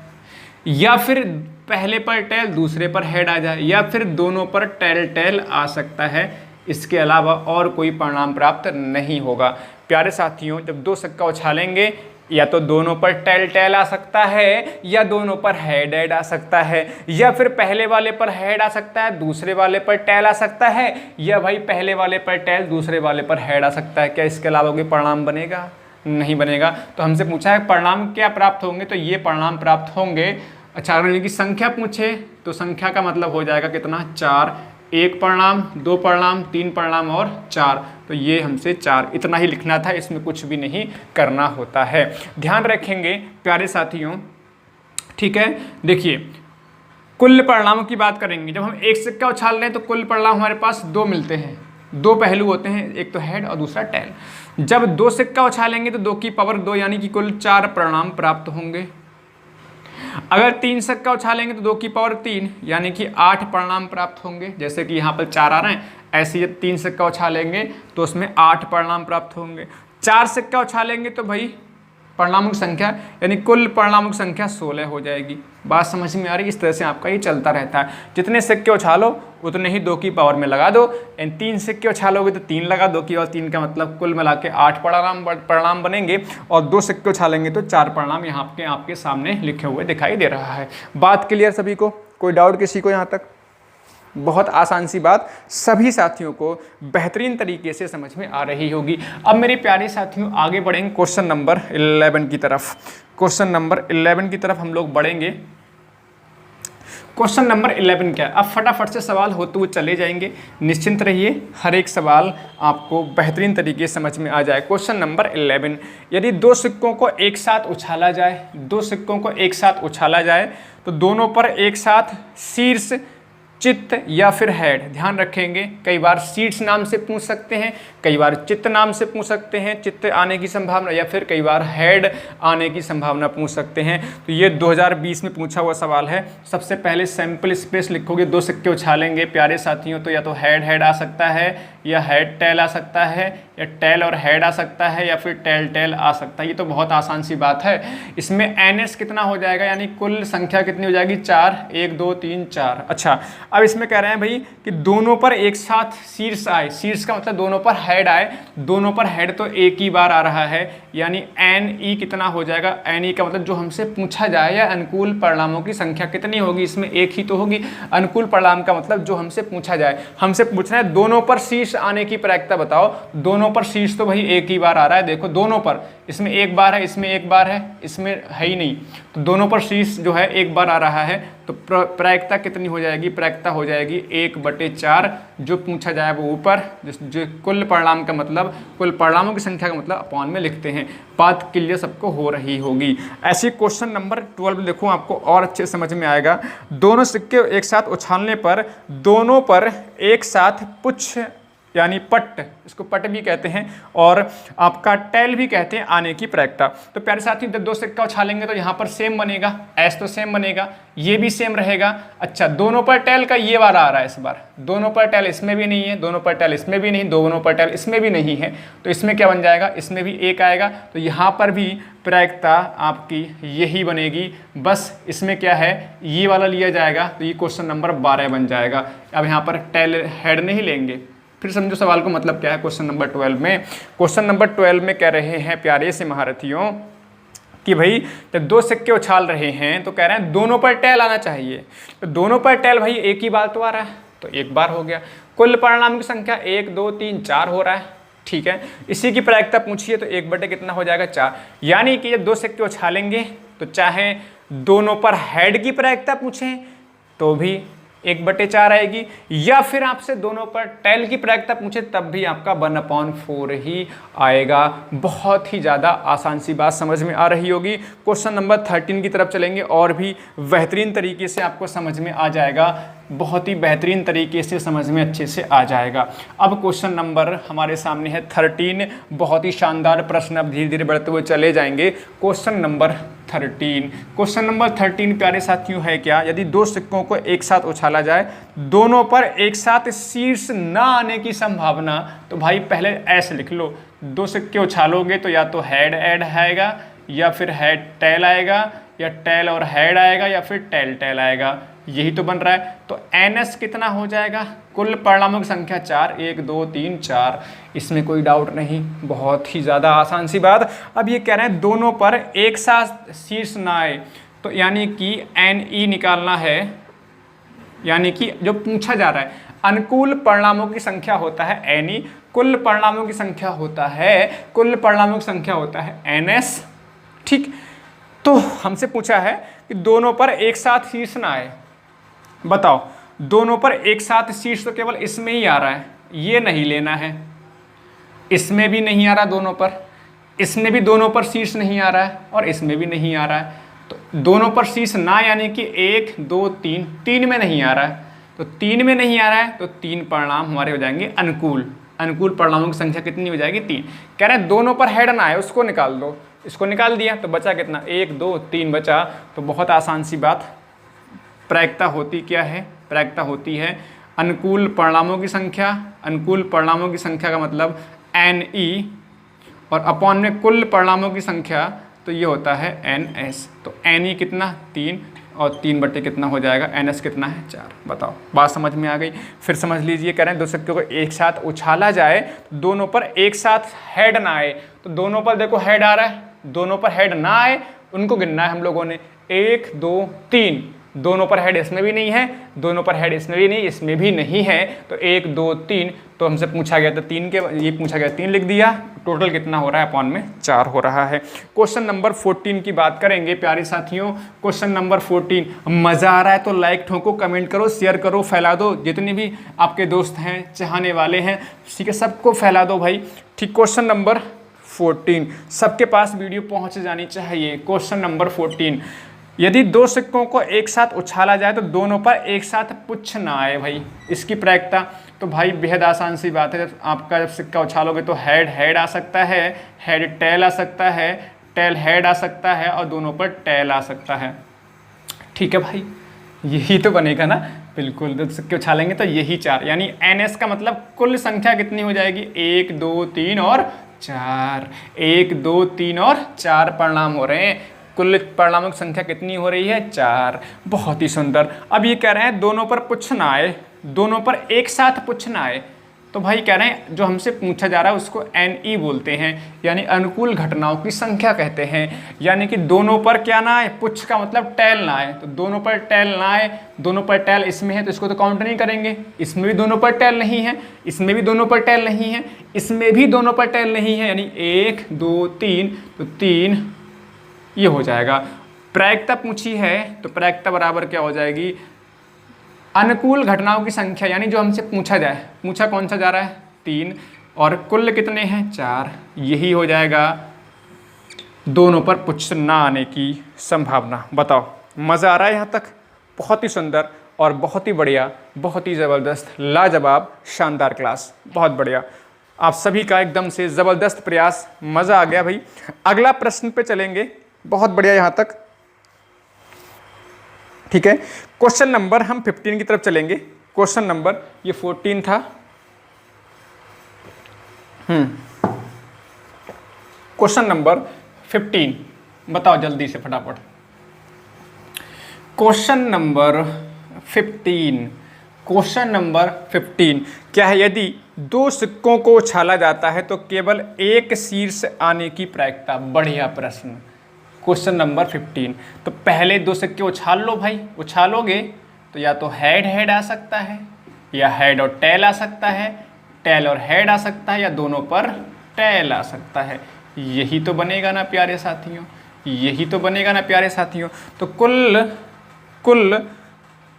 या फिर पहले पर टेल दूसरे पर हेड आ जाए, या फिर दोनों पर टेल टेल आ सकता है। इसके अलावा और कोई परिणाम प्राप्त नहीं होगा। प्यारे साथियों, जब 2 सिक्का उछालेंगे या तो दोनों पर टेल टेल आ सकता है, या दोनों पर हेड हेड आ सकता है, या फिर पहले वाले पर हेड आ सकता है, दूसरे वाले पर टेल आ सकता है, या भाई पहले वाले पर टेल दूसरे वाले पर हेड आ सकता है। क्या इसके अलावा कोई परिणाम बनेगा, नहीं बनेगा। तो हमसे पूछा है परिणाम क्या प्राप्त होंगे, तो ये परिणाम प्राप्त होंगे। अच्छा, अगर इनकी संख्या पूछे तो संख्या का मतलब हो जाएगा कितना, 4, 1 परिणाम, 2 परिणाम, 3 परिणाम और 4। तो ये हमसे 4 इतना ही लिखना था, इसमें कुछ भी नहीं करना होता है। ध्यान रखेंगे प्यारे साथियों। ठीक है, देखिए कुल परिणामों की बात करेंगे। जब हम 1 सिक्का उछाल रहे हैं तो कुल परिणाम हमारे पास 2 मिलते हैं, 2 पहलू होते हैं, एक तो हेड और दूसरा टेल। जब 2 सिक्का उछालेंगे तो 2 की पावर 2 यानी कि कुल 4 परिणाम प्राप्त होंगे। अगर 3 सिक्का उछालेंगे तो 2 की पावर 3 यानी कि 8 परिणाम प्राप्त होंगे। जैसे कि यहाँ पर 4 आ रहे हैं, ऐसे ही 3 सिक्का उछालेंगे तो उसमें 8 परिणाम प्राप्त होंगे। 4 सिक्का उछालेंगे तो भाई परिणामों की संख्या यानी कुल परिणामों की संख्या 16 हो जाएगी। बात समझ में आ रही, इस तरह से आपका ये चलता रहता है। जितने सिक्के उछालो उतने ही 2 की पावर में लगा दो, 3 सिक्के उछालोगे तो 3 लगा, 2 की पावर 3 का मतलब कुल मिला के 8 परिणाम बनेंगे, और 2 सिक्के उछालेंगे तो 4 परिणाम यहाँ पे आपके सामने लिखे हुए दिखाई दे रहा है। बात क्लियर सभी को, कोई डाउट किसी को यहाँ तक? बहुत आसान सी बात, सभी साथियों को बेहतरीन तरीके से समझ में आ रही होगी। अब मेरे प्यारे साथियों आगे बढ़ेंगे क्वेश्चन नंबर 11 की तरफ। क्वेश्चन नंबर 11 की तरफ हम लोग बढ़ेंगे। क्वेश्चन नंबर 11 क्या है, अब फटाफट से सवाल होते हुए चले जाएंगे, निश्चिंत रहिए, हर एक सवाल आपको बेहतरीन तरीके से समझ में आ जाए। क्वेश्चन नंबर 11, यदि 2 सिक्कों को एक साथ उछाला जाए, 2 सिक्कों को एक साथ उछाला जाए तो दोनों पर एक साथ शीर्ष, चित्त या फिर हेड। ध्यान रखेंगे, कई बार शीर्ष नाम से पूछ सकते हैं, कई बार चित्त नाम से पूछ सकते हैं, चित्त आने की संभावना, या फिर कई बार हेड आने की संभावना पूछ सकते हैं। तो ये 2020 में पूछा हुआ सवाल है। सबसे पहले सैंपल स्पेस लिखोगे, 2 सिक्के उछालेंगे प्यारे साथियों तो या तो हेड हेड आ सकता है, या हेड टेल आ सकता है, या टेल और हेड आ सकता है, या फिर टेल टेल आ सकता है। ये तो बहुत आसान सी बात है। इसमें NS कितना हो जाएगा, यानी कुल संख्या कितनी हो जाएगी, 4, 1 2 3 4। अच्छा, अब इसमें कह रहे हैं भाई कि दोनों पर एक साथ शीर्ष आए। शीर्ष का मतलब दोनों पर हेड आए, दोनों पर हेड तो एक ही बार आ रहा है, यानी NE कितना हो जाएगा, NE का मतलब जो हमसे पूछा जाए या अनुकूल परिणामों की संख्या कितनी होगी, इसमें एक ही तो होगी। अनुकूल परिणाम का मतलब जो हमसे पूछा जाए, हमसे पूछना है दोनों पर शीर्ष आने की प्रायिकता बताओ। दोनों पर शीर्ष तो भाई एक ही बार आ रहा है, देखो दोनों पर, इसमें एक बार है, इसमें एक बार है, इसमें है ही नहीं, तो दोनों पर शीर्ष जो है एक बार आ रहा है, तो प्रायिकता कितनी हो जाएगी, प्रायिकता हो जाएगी 1/4। जो पूछा जाए वो ऊपर, जो कुल परिणाम का मतलब, कुल परिणामों की संख्या का मतलब अपॉन में लिखते हैं। बात क्लियर सबको हो रही होगी। ऐसे क्वेश्चन नंबर 12 देखो, आपको और अच्छे समझ में आएगा। दोनों सिक्के एक साथ उछालने पर दोनों पर एक साथ पुच्छ यानी पट, इसको पट भी कहते हैं और आपका टेल भी कहते हैं, आने की प्रायिकता। तो प्यारे साथी, जब दो सिक्का उछालेंगे तो यहाँ पर सेम बनेगा, एस तो सेम बनेगा, ये भी सेम रहेगा। अच्छा, दोनों पर टेल का ये वाला आ रहा है इस बार, दोनों पर टेल इसमें भी नहीं है, दोनों पर टेल इसमें भी नहीं, दोनों पर टेल इसमें भी नहीं है, तो इसमें क्या बन जाएगा, इसमें भी एक आएगा, तो यहाँ पर भी प्रायिकता आपकी यही बनेगी। बस इसमें क्या है, ये वाला लिया जाएगा, तो ये क्वेश्चन नंबर 12 बन जाएगा। अब यहाँ पर टेल हेड नहीं लेंगे। फिर समझो सवाल को मतलब क्या है। क्वेश्चन नंबर 12 में, क्वेश्चन नंबर 12 में कह रहे हैं प्यारे से महारथियों कि भाई जब दो सिक्के उछाल रहे हैं तो कह रहे हैं दोनों पर टेल आना चाहिए। तो दोनों पर टेल भाई एक ही बार तो आ रहा है, तो एक बार हो गया। कुल परिणाम की संख्या 1 2 3 4 हो रहा है, ठीक है। इसी की प्रायिकता पूछिए तो 1/, कितना हो जाएगा, 4। यानी कि जब दो सिक्के उछालेंगे तो चाहे दोनों पर हेड की प्रायिकता पूछें तो भी 1/4 आएगी, या फिर आपसे दोनों पर टेल की प्रायिकता पूछे तब भी आपका 1/4 ही आएगा। बहुत ही ज़्यादा आसान सी बात समझ में आ रही होगी। क्वेश्चन नंबर 13 की तरफ चलेंगे और भी बेहतरीन तरीके से आपको समझ में आ जाएगा, बहुत ही बेहतरीन तरीके से समझ में अच्छे से आ जाएगा। अब क्वेश्चन नंबर हमारे सामने है 13, बहुत ही शानदार प्रश्न, अब धीरे धीरे बढ़ते हुए चले जाएंगे। क्वेश्चन नंबर 13, क्वेश्चन नंबर 13 प्यारे साथियों है क्या, यदि दो सिक्कों को एक साथ उछाला जाए, दोनों पर एक साथ शीर्ष न आने की संभावना, तो भाई पहले ऐसे लिख लो, दो सिक्के उछालोगे तो या तो हेड एड आएगा, या फिर हेड टेल आएगा, या टेल और हेड आएगा, या फिर टेल टेल आएगा, यही तो बन रहा है। तो NS कितना हो जाएगा, कुल परिणामों की संख्या 4, 1 2 3 4, इसमें कोई डाउट नहीं, बहुत ही ज़्यादा आसान सी बात। अब ये कह रहे हैं दोनों पर एक साथ शीर्ष न आए, तो यानी कि NE निकालना है, यानी कि जो पूछा जा रहा है अनुकूल परिणामों की संख्या होता है NE, कुल परिणामों की संख्या होता है, कुल परिणामों की संख्या होता है NS, ठीक। तो हमसे पूछा है कि दोनों पर एक साथ शीर्ष न आए, बताओ दोनों पर एक साथ शीर्ष तो केवल इसमें ही आ रहा है, ये नहीं लेना है, इसमें भी नहीं आ रहा दोनों पर, इसमें भी दोनों पर शीर्ष नहीं आ रहा है, और इसमें भी नहीं आ रहा है। तो दोनों पर शीर्ष ना, यानी कि 1 2 3, 3 में नहीं आ रहा है, तो 3 में नहीं आ रहा है, तो 3 परिणाम हमारे हो जाएंगे अनुकूल। अनुकूल परिणामों की संख्या कितनी हो जाएगी, 3। कह रहे हैं दोनों पर हेड ना आए, उसको निकाल दो, इसको निकाल दिया तो बचा कितना, 1 2 3 बचा। तो बहुत आसान सी बात, प्रायिकता होती क्या है, प्रायिकता होती है अनुकूल परिणामों की संख्या, अनुकूल परिणामों की संख्या का मतलब NE, और अपॉन में कुल परिणामों की संख्या, तो ये होता है NS। तो NE कितना, 3, और 3/, कितना हो जाएगा, NS कितना है, 4। बताओ बात समझ में आ गई। फिर समझ लीजिए, कह रहे हैं दो सिक्कों को एक साथ उछाला जाए, दोनों पर एक साथ हेड ना आए, तो दोनों पर देखो हेड आ रहा है, दोनों पर हेड ना आए उनको गिनना है हम लोगों ने, 1 2 3, दोनों पर हेड इसमें भी नहीं है, दोनों पर हेड इसमें भी नहीं, इसमें भी नहीं है, तो 1 2 3, तो हमसे पूछा गया था 3 के, ये पूछा गया 3 लिख दिया, टोटल कितना हो रहा है, अपॉन में 4 हो रहा है। क्वेश्चन नंबर 14 की बात करेंगे प्यारे साथियों। क्वेश्चन नंबर 14, मज़ा आ रहा है तो लाइक ठोको, कमेंट करो, शेयर करो, फैला दो, जितने भी आपके दोस्त हैं, चाहने वाले हैं, ठीक है, सबको फैला दो भाई, ठीक। क्वेश्चन नंबर 14 सबके पास वीडियो पहुँच जानी चाहिए। क्वेश्चन नंबर 14, यदि दो सिक्कों को एक साथ उछाला जाए तो दोनों पर एक साथ पुच्छ ना आए, भाई इसकी प्रायिकता, तो भाई बेहद आसान सी बात है। जब आपका जब सिक्का उछालोगे तो हेड हेड आ सकता है, हेड टेल आ सकता है, टेल हेड आ सकता है, और दोनों पर टेल आ सकता है, ठीक है भाई। यही तो बनेगा ना, बिल्कुल। 2 सिक्के उछालेंगे तो यही 4, यानी NS का मतलब कुल संख्या कितनी हो जाएगी, 1 2 3 और 4। 1 2 3 और 4 परिणाम हो रहे हैं। कुल परिणामों की संख्या कितनी हो रही है, 4। बहुत ही सुंदर। अब ये कह रहे हैं दोनों पर पूछना आए, दोनों पर एक साथ पूछना आए, तो भाई कह रहे हैं जो हमसे पूछा जा रहा है उसको NE बोलते हैं, यानी अनुकूल घटनाओं की संख्या कहते हैं। यानी कि दोनों पर क्या ना आए, पुछ का मतलब टैल ना आए, तो दोनों पर टैल ना आए। दोनों पर टैल इसमें है तो इसको तो काउंट नहीं करेंगे, इसमें भी दोनों पर टैल नहीं है, इसमें भी दोनों पर टैल नहीं है, इसमें भी दोनों पर टैल नहीं है, यानी 1 2 3, तो 3 ये हो जाएगा। प्रायिकता पूछी है तो प्रायिकता बराबर क्या हो जाएगी, अनुकूल घटनाओं की संख्या, यानी जो हमसे पूछा जाए, पूछा कौन सा जा रहा है, 3, और कुल कितने हैं, 4। यही हो जाएगा दोनों पर पुछ ना आने की संभावना। बताओ, मज़ा आ रहा है यहाँ तक? बहुत ही सुंदर और बहुत ही बढ़िया, बहुत ही ज़बरदस्त, लाजवाब, शानदार क्लास, बहुत बढ़िया। आप सभी का एकदम से ज़बरदस्त प्रयास, मज़ा आ गया भाई। अगला प्रश्न पे चलेंगे, बहुत बढ़िया यहाँ तक, ठीक है। क्वेश्चन नंबर हम 15 की तरफ चलेंगे। क्वेश्चन नंबर ये 14 था, क्वेश्चन नंबर 15 बताओ जल्दी से फटाफट। क्वेश्चन नंबर 15, क्वेश्चन नंबर 15 क्या है, यदि 2 सिक्कों को उछाला जाता है तो केवल एक शीर्ष आने की प्रायिकता। बढ़िया प्रश्न, क्वेश्चन नंबर 15। तो पहले 2 सिक्के उछाल लो भाई, उछालोगे तो या तो हेड हेड आ सकता है, या हेड और टेल आ सकता है, टेल और हेड आ सकता है, या दोनों पर टेल आ सकता है। यही तो बनेगा ना प्यारे साथियों, यही तो बनेगा ना प्यारे साथियों। तो कुल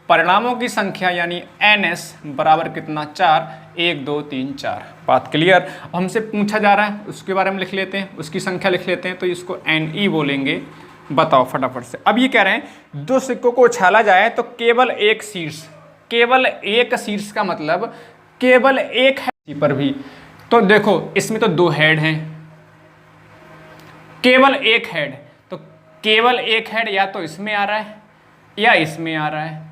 परिणामों की संख्या यानी NS बराबर कितना, 4। 1 2 3 4। बात क्लियर। हमसे पूछा जा रहा है उसके बारे में लिख लेते हैं, उसकी संख्या लिख लेते हैं, तो इसको NE बोलेंगे। बताओ फटाफट से। अब ये कह रहे हैं 2 सिक्कों को उछाला जाए तो केवल एक शीर्ष, केवल एक शीर्ष का मतलब केवल एक है पर भी। तो देखो इसमें तो 2 हेड हैं, केवल एक हेड, तो केवल एक हेड या तो इसमें आ रहा है या इसमें आ रहा है।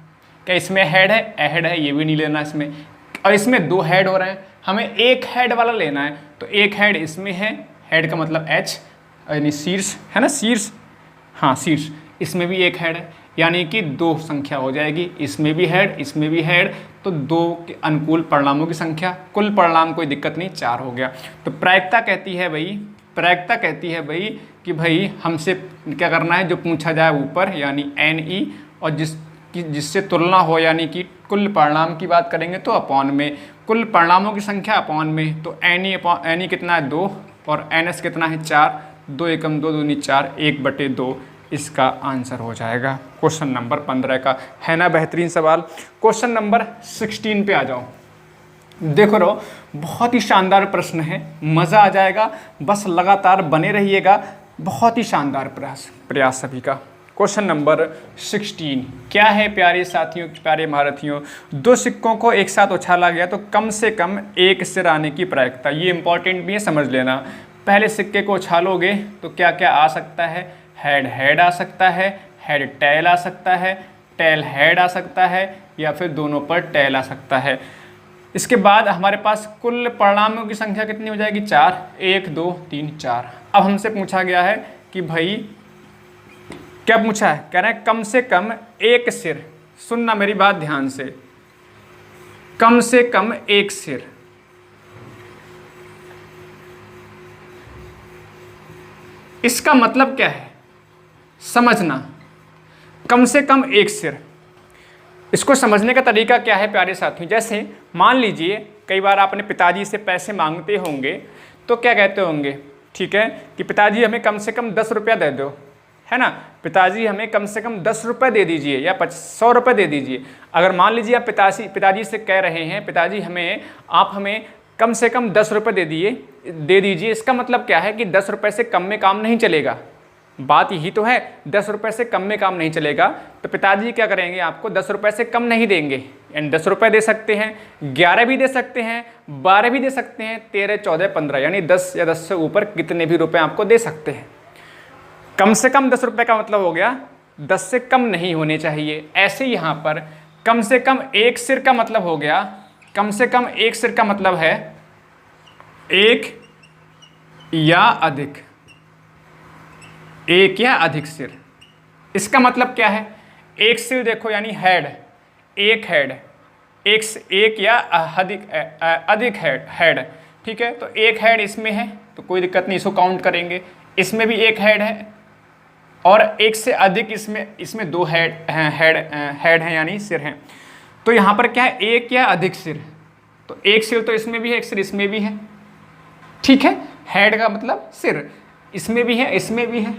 क्या इसमें हेड है, हेड है, ये भी नहीं लेना इसमें। और इसमें 2 हेड हो रहे हैं, हमें एक हेड वाला लेना है, तो एक हेड इसमें है, हेड का मतलब H यानी शीर्ष है ना, शीर्ष, हाँ शीर्ष। इसमें भी एक हेड है, यानी कि 2 संख्या हो जाएगी, इसमें भी हेड, इसमें भी हेड, तो 2 के अनुकूल परिणामों की संख्या, कुल परिणाम कोई दिक्कत नहीं, 4 हो गया। तो प्रायिकता कहती है भाई, प्रायिकता कहती है भाई कि भाई हमसे क्या करना है, जो पूछा जाए ऊपर यानी NE, और जिससे तुलना हो यानी कि कुल परिणाम की बात करेंगे तो अपॉन में, कुल परिणामों की संख्या अपॉन में, तो NE कितना है, 2, और NS कितना है, 4। 2 एकम 2 दूनी 4, 1/2 इसका आंसर हो जाएगा क्वेश्चन नंबर 15 का। है ना बेहतरीन सवाल। क्वेश्चन नंबर 16 पे आ जाओ। देखो रो, बहुत ही शानदार प्रश्न है, मज़ा आ जाएगा, बस लगातार बने रहिएगा। बहुत ही शानदार प्रयास सभी का। क्वेश्चन नंबर 16 क्या है प्यारे साथियों, प्यारे महारथियों, 2 सिक्कों को एक साथ उछाला गया तो कम से कम एक सिर आने की प्रायिकता। ये इंपॉर्टेंट भी है, समझ लेना। पहले सिक्के को उछालोगे तो क्या क्या आ सकता है, हेड हेड आ सकता है, हेड टेल आ सकता है, टेल हेड आ सकता है, या फिर दोनों पर टेल आ सकता है। इसके बाद हमारे पास कुल परिणामों की संख्या कितनी हो जाएगी, 4। 1 2 3 4। अब हमसे पूछा गया है कि भाई क्या पूछा है, कह रहे हैं कम से कम एक सिर। सुनना मेरी बात ध्यान से, कम से कम एक सिर। इसका मतलब क्या है समझना, कम से कम एक सिर। इसको समझने का तरीका क्या है प्यारे साथियों, जैसे मान लीजिए कई बार आपने पिताजी से पैसे मांगते होंगे तो क्या कहते होंगे, ठीक है, कि पिताजी हमें कम से कम 10 रुपया दे दो, है ना, पिताजी हमें कम से कम 10 रुपये दे दीजिए या 100 रुपये दे दीजिए। अगर मान लीजिए आप पिताजी से कह रहे हैं, पिताजी आप हमें कम से कम 10 रुपये दे दीजिए, इसका मतलब क्या है कि 10 रुपये से कम में काम नहीं चलेगा। बात यही तो है, 10 रुपये से कम में काम नहीं चलेगा। तो पिताजी क्या करेंगे, आपको 10 रुपये से कम नहीं देंगे, यानी 10 रुपये दे सकते हैं, 11 भी दे सकते हैं, 12 भी दे सकते हैं, 13 14 15, यानी 10 या 10 से ऊपर कितने भी रुपए आपको दे सकते हैं। कम से कम 10 रुपये का मतलब हो गया 10 से कम नहीं होने चाहिए। ऐसे यहाँ पर कम से कम एक सिर का मतलब हो गया, कम से कम एक सिर का मतलब है एक या अधिक, एक या अधिक सिर। इसका मतलब क्या है, एक सिर देखो यानी हेड, एक हेड, एक या अधिक हेड, ठीक है। तो एक हेड इसमें है तो कोई दिक्कत नहीं, इसको काउंट करेंगे। इसमें भी एक हेड है और एक से अधिक इसमें दो हेड हैं यानी सिर हैं। तो यहाँ पर क्या है, एक या अधिक सिर, तो एक सिर तो इसमें भी है, एक सिर इसमें भी है, ठीक है। हेड का मतलब सिर, इसमें भी है इसमें भी है,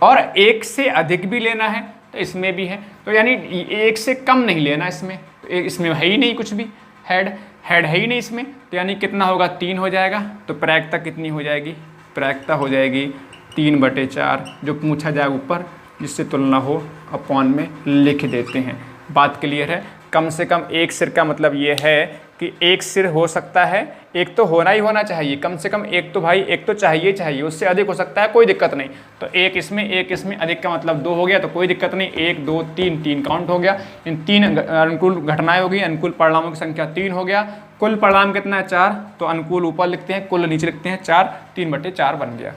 और एक से अधिक भी लेना है तो इसमें भी है, तो यानी एक से कम नहीं लेना इसमें, तो इसमें है ही नहीं कुछ भी, हेड है ही नहीं इसमें, तो यानी कितना होगा, 3 हो जाएगा। तो प्रायिकता कितनी हो जाएगी, प्रायिकता हो जाएगी 3/4, जो पूछा जाए ऊपर जिससे तुलना हो अपॉन में लिख देते हैं। बात क्लियर है। कम से कम एक सिर का मतलब ये है कि एक सिर हो सकता है, एक तो होना ही होना चाहिए, कम से कम एक तो भाई, एक तो चाहिए, उससे अधिक हो सकता है कोई दिक्कत नहीं। तो एक इसमें अधिक का मतलब 2 हो गया, तो कोई दिक्कत नहीं, 1 2 3 काउंट हो गया। इन 3 अनुकूल घटनाएं होगी, अनुकूल परिणामों की संख्या 3 हो गया। कुल परिणाम कितना है, 4, तो अनुकूल ऊपर लिखते हैं, कुल नीचे लिखते हैं 4, 3/4 बन गया।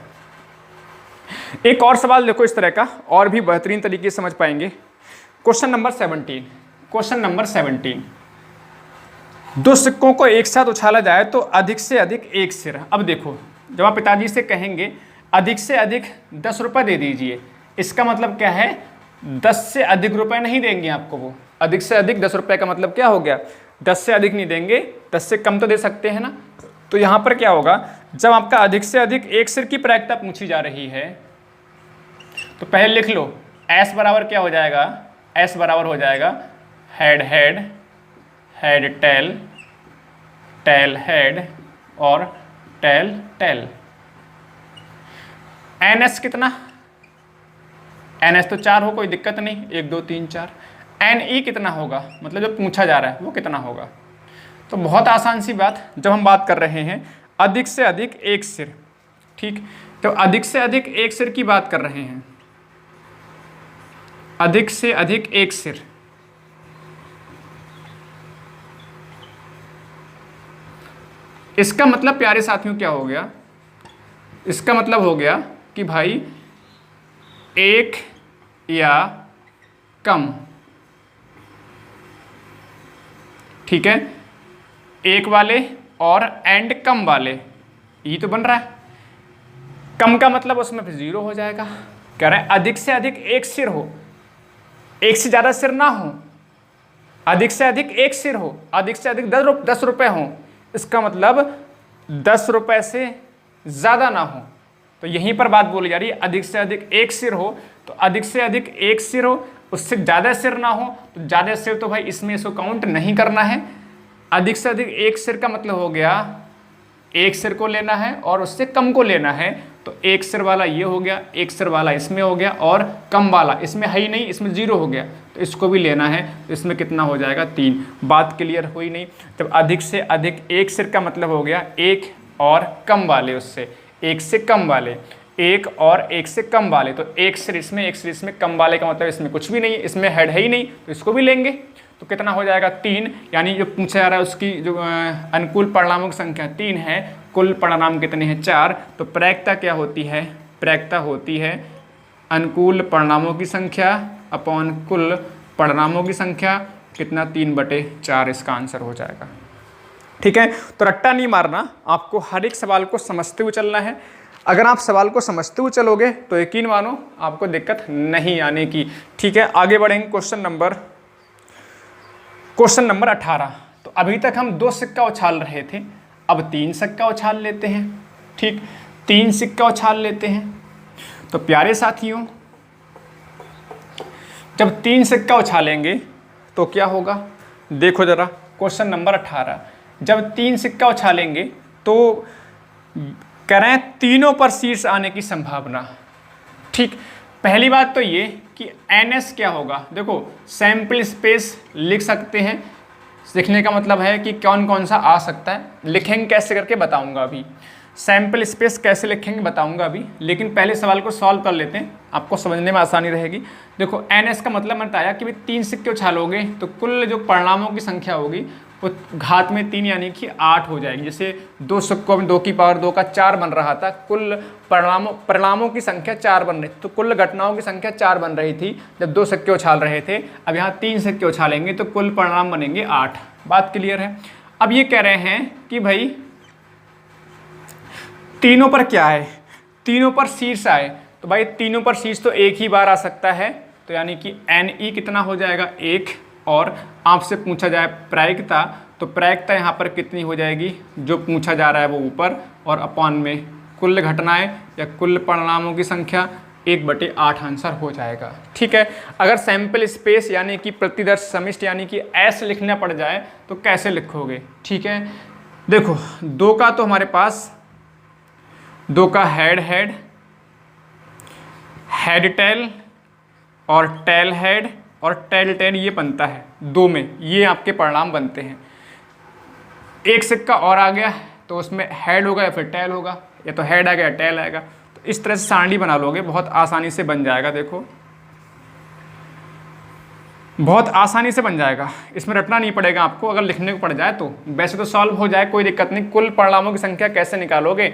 एक और सवाल देखो इस तरह का, और भी बेहतरीन तरीके से समझ पाएंगे। क्वेश्चन नंबर 17, दो सिक्कों को एक साथ उछाला जाए तो अधिक से अधिक एक सिर। अब देखो, जब आप पिताजी से कहेंगे अधिक से अधिक 10 रुपये दे दीजिए, इसका मतलब क्या है, 10 से अधिक रुपए नहीं देंगे आपको वो। अधिक से अधिक 10 रुपये का मतलब क्या हो गया, 10 से अधिक नहीं देंगे, 10 से कम तो दे सकते हैं ना। तो यहाँ पर क्या होगा, जब आपका अधिक से अधिक एक सिर की प्रायिकता पूछी जा रही है तो पहले लिख लो, एस बराबर क्या हो जाएगा, एस बराबर हो जाएगा head head, head tail, tail head और टेल टेल। एन एस कितना, एन एस तो 4 हो, कोई दिक्कत नहीं, 1 2 3 4। एन ई कितना होगा, मतलब जो पूछा जा रहा है वो कितना होगा। तो बहुत आसान सी बात, जब हम बात कर रहे हैं अधिक से अधिक एक सिर, ठीक, तो अधिक से अधिक एक सिर की बात कर रहे हैं, अधिक से अधिक एक सिर, इसका मतलब प्यारे साथियों क्या हो गया, इसका मतलब हो गया कि भाई एक या कम, ठीक है, एक वाले और एंड कम वाले, यही तो बन रहा है। कम का मतलब उसमें फिर 0 हो जाएगा। कह रहे हैं अधिक से अधिक एक सिर हो, एक से ज़्यादा सिर ना हो, अधिक से अधिक एक सिर हो, अधिक से अधिक 10 रुपये हो, इसका मतलब 10 रुपये से ज़्यादा ना हो। तो यहीं पर बात बोली जा रही है, अधिक से अधिक एक सिर हो, तो अधिक से अधिक एक सिर हो, उससे ज़्यादा सिर ना हो, तो ज़्यादा सिर तो भाई इसमें इसको काउंट नहीं करना है। अधिक से अधिक एक सिर का मतलब हो गया एक सिर को लेना है और उससे कम को लेना है। तो एक सिर वाला ये हो गया, एक सिर वाला इसमें हो गया, और कम वाला इसमें है ही नहीं, इसमें 0 हो गया, तो इसको भी लेना है। तो इसमें कितना हो जाएगा, 3। बात क्लियर हुई नहीं। जब अधिक से अधिक एक सिर का मतलब हो गया एक और कम वाले, उससे एक से कम वाले, एक और एक से कम वाले, तो एक सिर इसमें एक सिर इसमें, कम वाले का मतलब इसमें कुछ भी नहीं है, इसमें हेड है ही नहीं, तो इसको भी लेंगे। तो कितना हो जाएगा, 3। यानी जो पूछा जा रहा है उसकी जो अनुकूल परिणामों की संख्या 3 है, कुल परिणाम कितने हैं, 4। तो प्रायिकता क्या होती है, प्रायिकता होती है अनुकूल परिणामों की संख्या अपॉन कुल परिणामों की संख्या, कितना, 3/4 इसका आंसर हो जाएगा। ठीक है, तो रट्टा नहीं मारना, आपको हर एक सवाल को समझते हुए चलना है। अगर आप सवाल को समझते हुए चलोगे तो यकीन मानो आपको दिक्कत नहीं आने की। ठीक है, आगे बढ़ेंगे। Question number 18। तो अभी तक हम 2 सिक्का उछाल रहे थे, अब 3 सिक्का उछाल लेते हैं। ठीक, 3 सिक्का उछाल लेते हैं। तो प्यारे साथियों, जब 3 सिक्का उछालेंगे तो क्या होगा, देखो जरा क्वेश्चन नंबर 18। जब 3 सिक्का उछालेंगे तो कह रहे हैं तीनों पर शीर्ष आने की संभावना। ठीक, पहली बात तो ये कि NS क्या होगा, देखो सैंपल स्पेस लिख सकते हैं, लिखने का मतलब है कि कौन कौन सा आ सकता है, लिखेंगे कैसे करके बताऊंगा अभी। सैंपल स्पेस कैसे लिखेंगे बताऊंगा अभी, लेकिन पहले सवाल को सॉल्व कर लेते हैं, आपको समझने में आसानी रहेगी। देखो NS का मतलब मैंने बताया कि भाई 3 सिक्के उछालोगे तो कुल जो परिणामों की संख्या होगी वो घात में 3 यानी कि 8 हो जाएगी। जैसे 2 सिक्कों में 2 की पावर 2 का 4 बन रहा था, कुल परिणामों की संख्या 4 बन रही, तो कुल घटनाओं की संख्या 4 बन रही थी जब 2 सिक्के उछाल रहे थे। अब यहाँ 3 सिक्के उछालेंगे तो कुल परिणाम बनेंगे 8। बात क्लियर है। अब ये कह रहे हैं कि भाई तीनों पर क्या है, तीनों पर शीर्ष आए, तो भाई तीनों पर शीर्ष तो एक ही बार आ सकता है, तो यानी कि NE कितना हो जाएगा 1। और आपसे पूछा जाए प्रायिकता, तो प्रायिकता यहाँ पर कितनी हो जाएगी, जो पूछा जा रहा है वो ऊपर और अपॉन में कुल घटनाएं या कुल परिणामों की संख्या 1/8 आंसर हो जाएगा। ठीक है। अगर सैंपल स्पेस यानी कि प्रतिदर्श समिष्ट यानी कि S लिखना पड़ जाए तो कैसे लिखोगे। ठीक है, देखो 2 का तो हमारे पास 2 का हेड टेल और टेल हेड और टेल टेल ये बनता है 2 में, ये आपके परिणाम बनते हैं। एक सिक्का और आ गया तो उसमें हेड होगा या फिर टेल होगा, या तो हेड आएगा या टेल आएगा। तो इस तरह से सारणी बना लोगे, बहुत आसानी से बन जाएगा। देखो बहुत आसानी से बन जाएगा, इसमें रटना नहीं पड़ेगा आपको, अगर लिखने को पड़ जाए तो। वैसे तो सॉल्व हो जाए, कोई दिक्कत नहीं। कुल परिणामों की संख्या कैसे निकालोगे,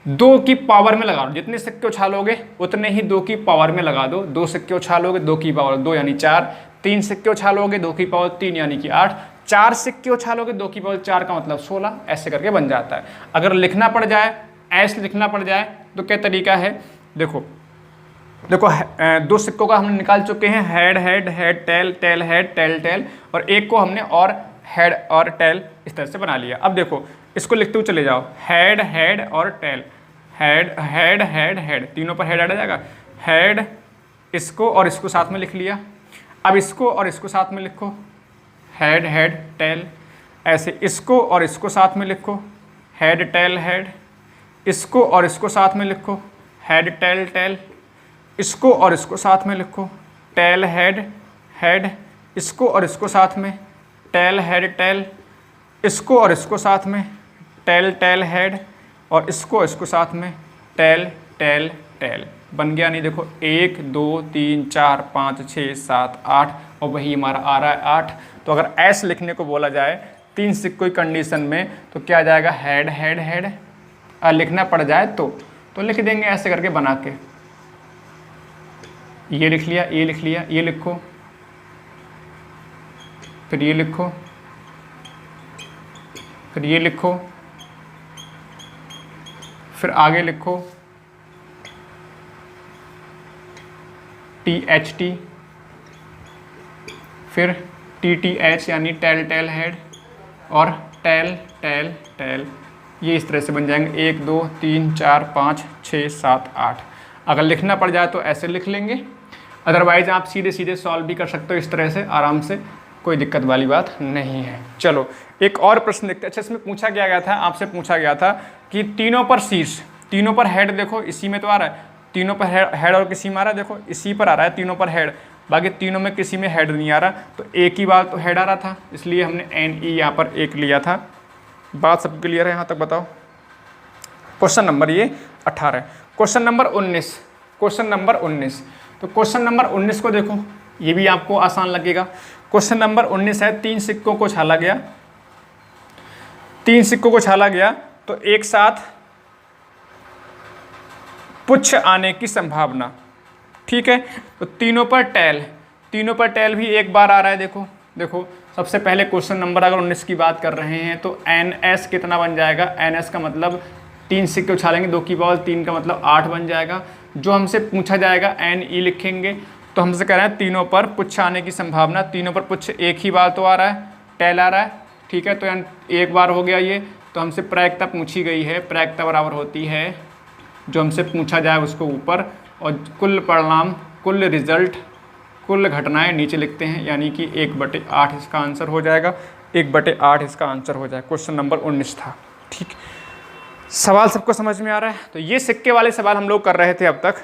2 की पावर में लगा दो, जितने सिक्के उछालोगे उतने ही 2 की पावर में लगा दो। 2 सिक्के उछालोगे 2 की पावर 2 यानी 4, 3 सिक्के उछालोगे 2 की पावर 3 यानी कि 8, 4 सिक्के उछालोगे 2 की पावर 4 का मतलब 16, ऐसे करके बन जाता है। अगर लिखना पड़ जाए, ऐसे लिखना पड़ जाए तो क्या तरीका है, देखो 2 सिक्कों का हमने निकाल चुके हैं, head tail tail head tail tail, और एक को हमने और हेड और टेल इस तरह से बना लिया। अब देखो इसको लिखते हुए चले जाओ, हेड और टेल, हेड, तीनों पर हेड आ जाएगा, हेड, इसको और इसको साथ में लिख लिया। अब इसको और इसको साथ में लिखो, हेड टेल, ऐसे इसको और इसको साथ में लिखो, हेड टेल हेड, इसको और इसको साथ में लिखो, हेड टेल टेल, इसको और इसको साथ में लिखो, टेल हेड, इसको और इसको साथ में, टेल हेड टेल, इसको और इसको साथ में, टेल हेड, और इसको और इसको साथ में, टेल टेल टेल। बन गया नहीं, देखो 1 2 3 4 5 6 7 8, और वही हमारा आ रहा है 8। तो अगर S लिखने को बोला जाए 3 सिक्कों की कंडीशन में तो क्या आ जाएगा, हेड। लिखना पड़ जाए तो लिख देंगे ऐसे करके बना के, ये लिख लिया, ये लिख लिया, ये लिखो, फिर ये लिखो, फिर ये लिखो, फिर आगे लिखो THT, फिर TTH यानी टेल टेल हेड, और टेल टेल टेल। ये इस तरह से बन जाएंगे 1 2 3 4 5 6 7 8। अगर लिखना पड़ जाए तो ऐसे लिख लेंगे, अदरवाइज आप सीधे सीधे सॉल्व भी कर सकते हो इस तरह से आराम से, कोई दिक्कत वाली बात नहीं है। चलो एक और प्रश्न देखते हैं। अच्छा, इसमें पूछा क्या गया था, आपसे पूछा गया था कि तीनों पर शीर्ष, तीनों पर हेड, देखो इसी में तो आ रहा है, तीनों पर हेड और किसी में आ रहा है, देखो इसी पर आ रहा है तीनों पर हेड, बाकी तीनों में किसी में हेड नहीं आ रहा, तो एक ही बार तो हेड आ रहा था, इसलिए हमने NE यहाँ पर 1 लिया था। बात सब क्लियर है यहाँ तक, बताओ। क्वेश्चन नंबर ये 18 है। क्वेश्चन नंबर 19, तो क्वेश्चन नंबर 19 को देखो, ये भी आपको आसान लगेगा। क्वेश्चन नंबर 19 है, 3 सिक्कों को छाला गया, 3 सिक्कों को छाला गया तो एक साथ पुच्छ आने की संभावना। ठीक है, तो तीनों पर टेल भी एक बार आ रहा है। देखो सबसे पहले क्वेश्चन नंबर अगर 19 की बात कर रहे हैं तो NS कितना बन जाएगा, NS का मतलब 3 सिक्के उछालेंगे 2 की पावर 3 का मतलब 8 बन जाएगा। जो हमसे पूछा जाएगा NE लिखेंगे, तो हमसे कह रहे हैं तीनों पर पुच्छ आने की संभावना, तीनों पर पुच्छ एक ही बार तो आ रहा है, टेल आ रहा है। ठीक है, तो एक बार हो गया ये, तो हमसे प्रायिकता पूछी गई है, प्रायिकता बराबर होती है जो हमसे पूछा जाए उसको ऊपर, और कुल परिणाम, कुल रिजल्ट, कुल घटनाएं नीचे लिखते हैं, यानी कि 1/8 इसका आंसर हो जाएगा, 1/8 इसका आंसर हो जाएगा। क्वेश्चन नंबर 19 था। ठीक, सवाल सबको समझ में आ रहा है। तो ये सिक्के वाले सवाल हम लोग कर रहे थे अब तक,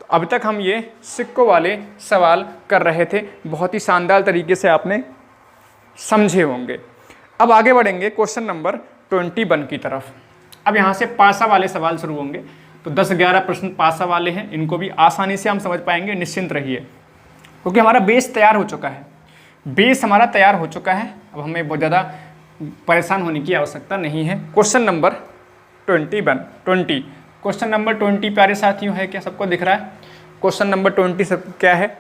तो अब तक हम ये सिक्कों वाले सवाल कर रहे थे, बहुत ही शानदार तरीके से आपने समझे होंगे। अब आगे बढ़ेंगे क्वेश्चन नंबर 21 की तरफ। अब यहाँ से पासा वाले सवाल शुरू होंगे, तो 10-11 प्रश्न पासा वाले हैं, इनको भी आसानी से हम समझ पाएंगे, निश्चिंत रहिए, क्योंकि हमारा बेस तैयार हो चुका है। बेस हमारा तैयार हो चुका है, अब हमें बहुत ज़्यादा परेशान होने की आवश्यकता नहीं है। क्वेश्चन नंबर 20 क्वेश्चन नंबर 20 प्यारे साथियों है क्या, सबको दिख रहा है? क्वेश्चन नंबर 20 सब क्या है?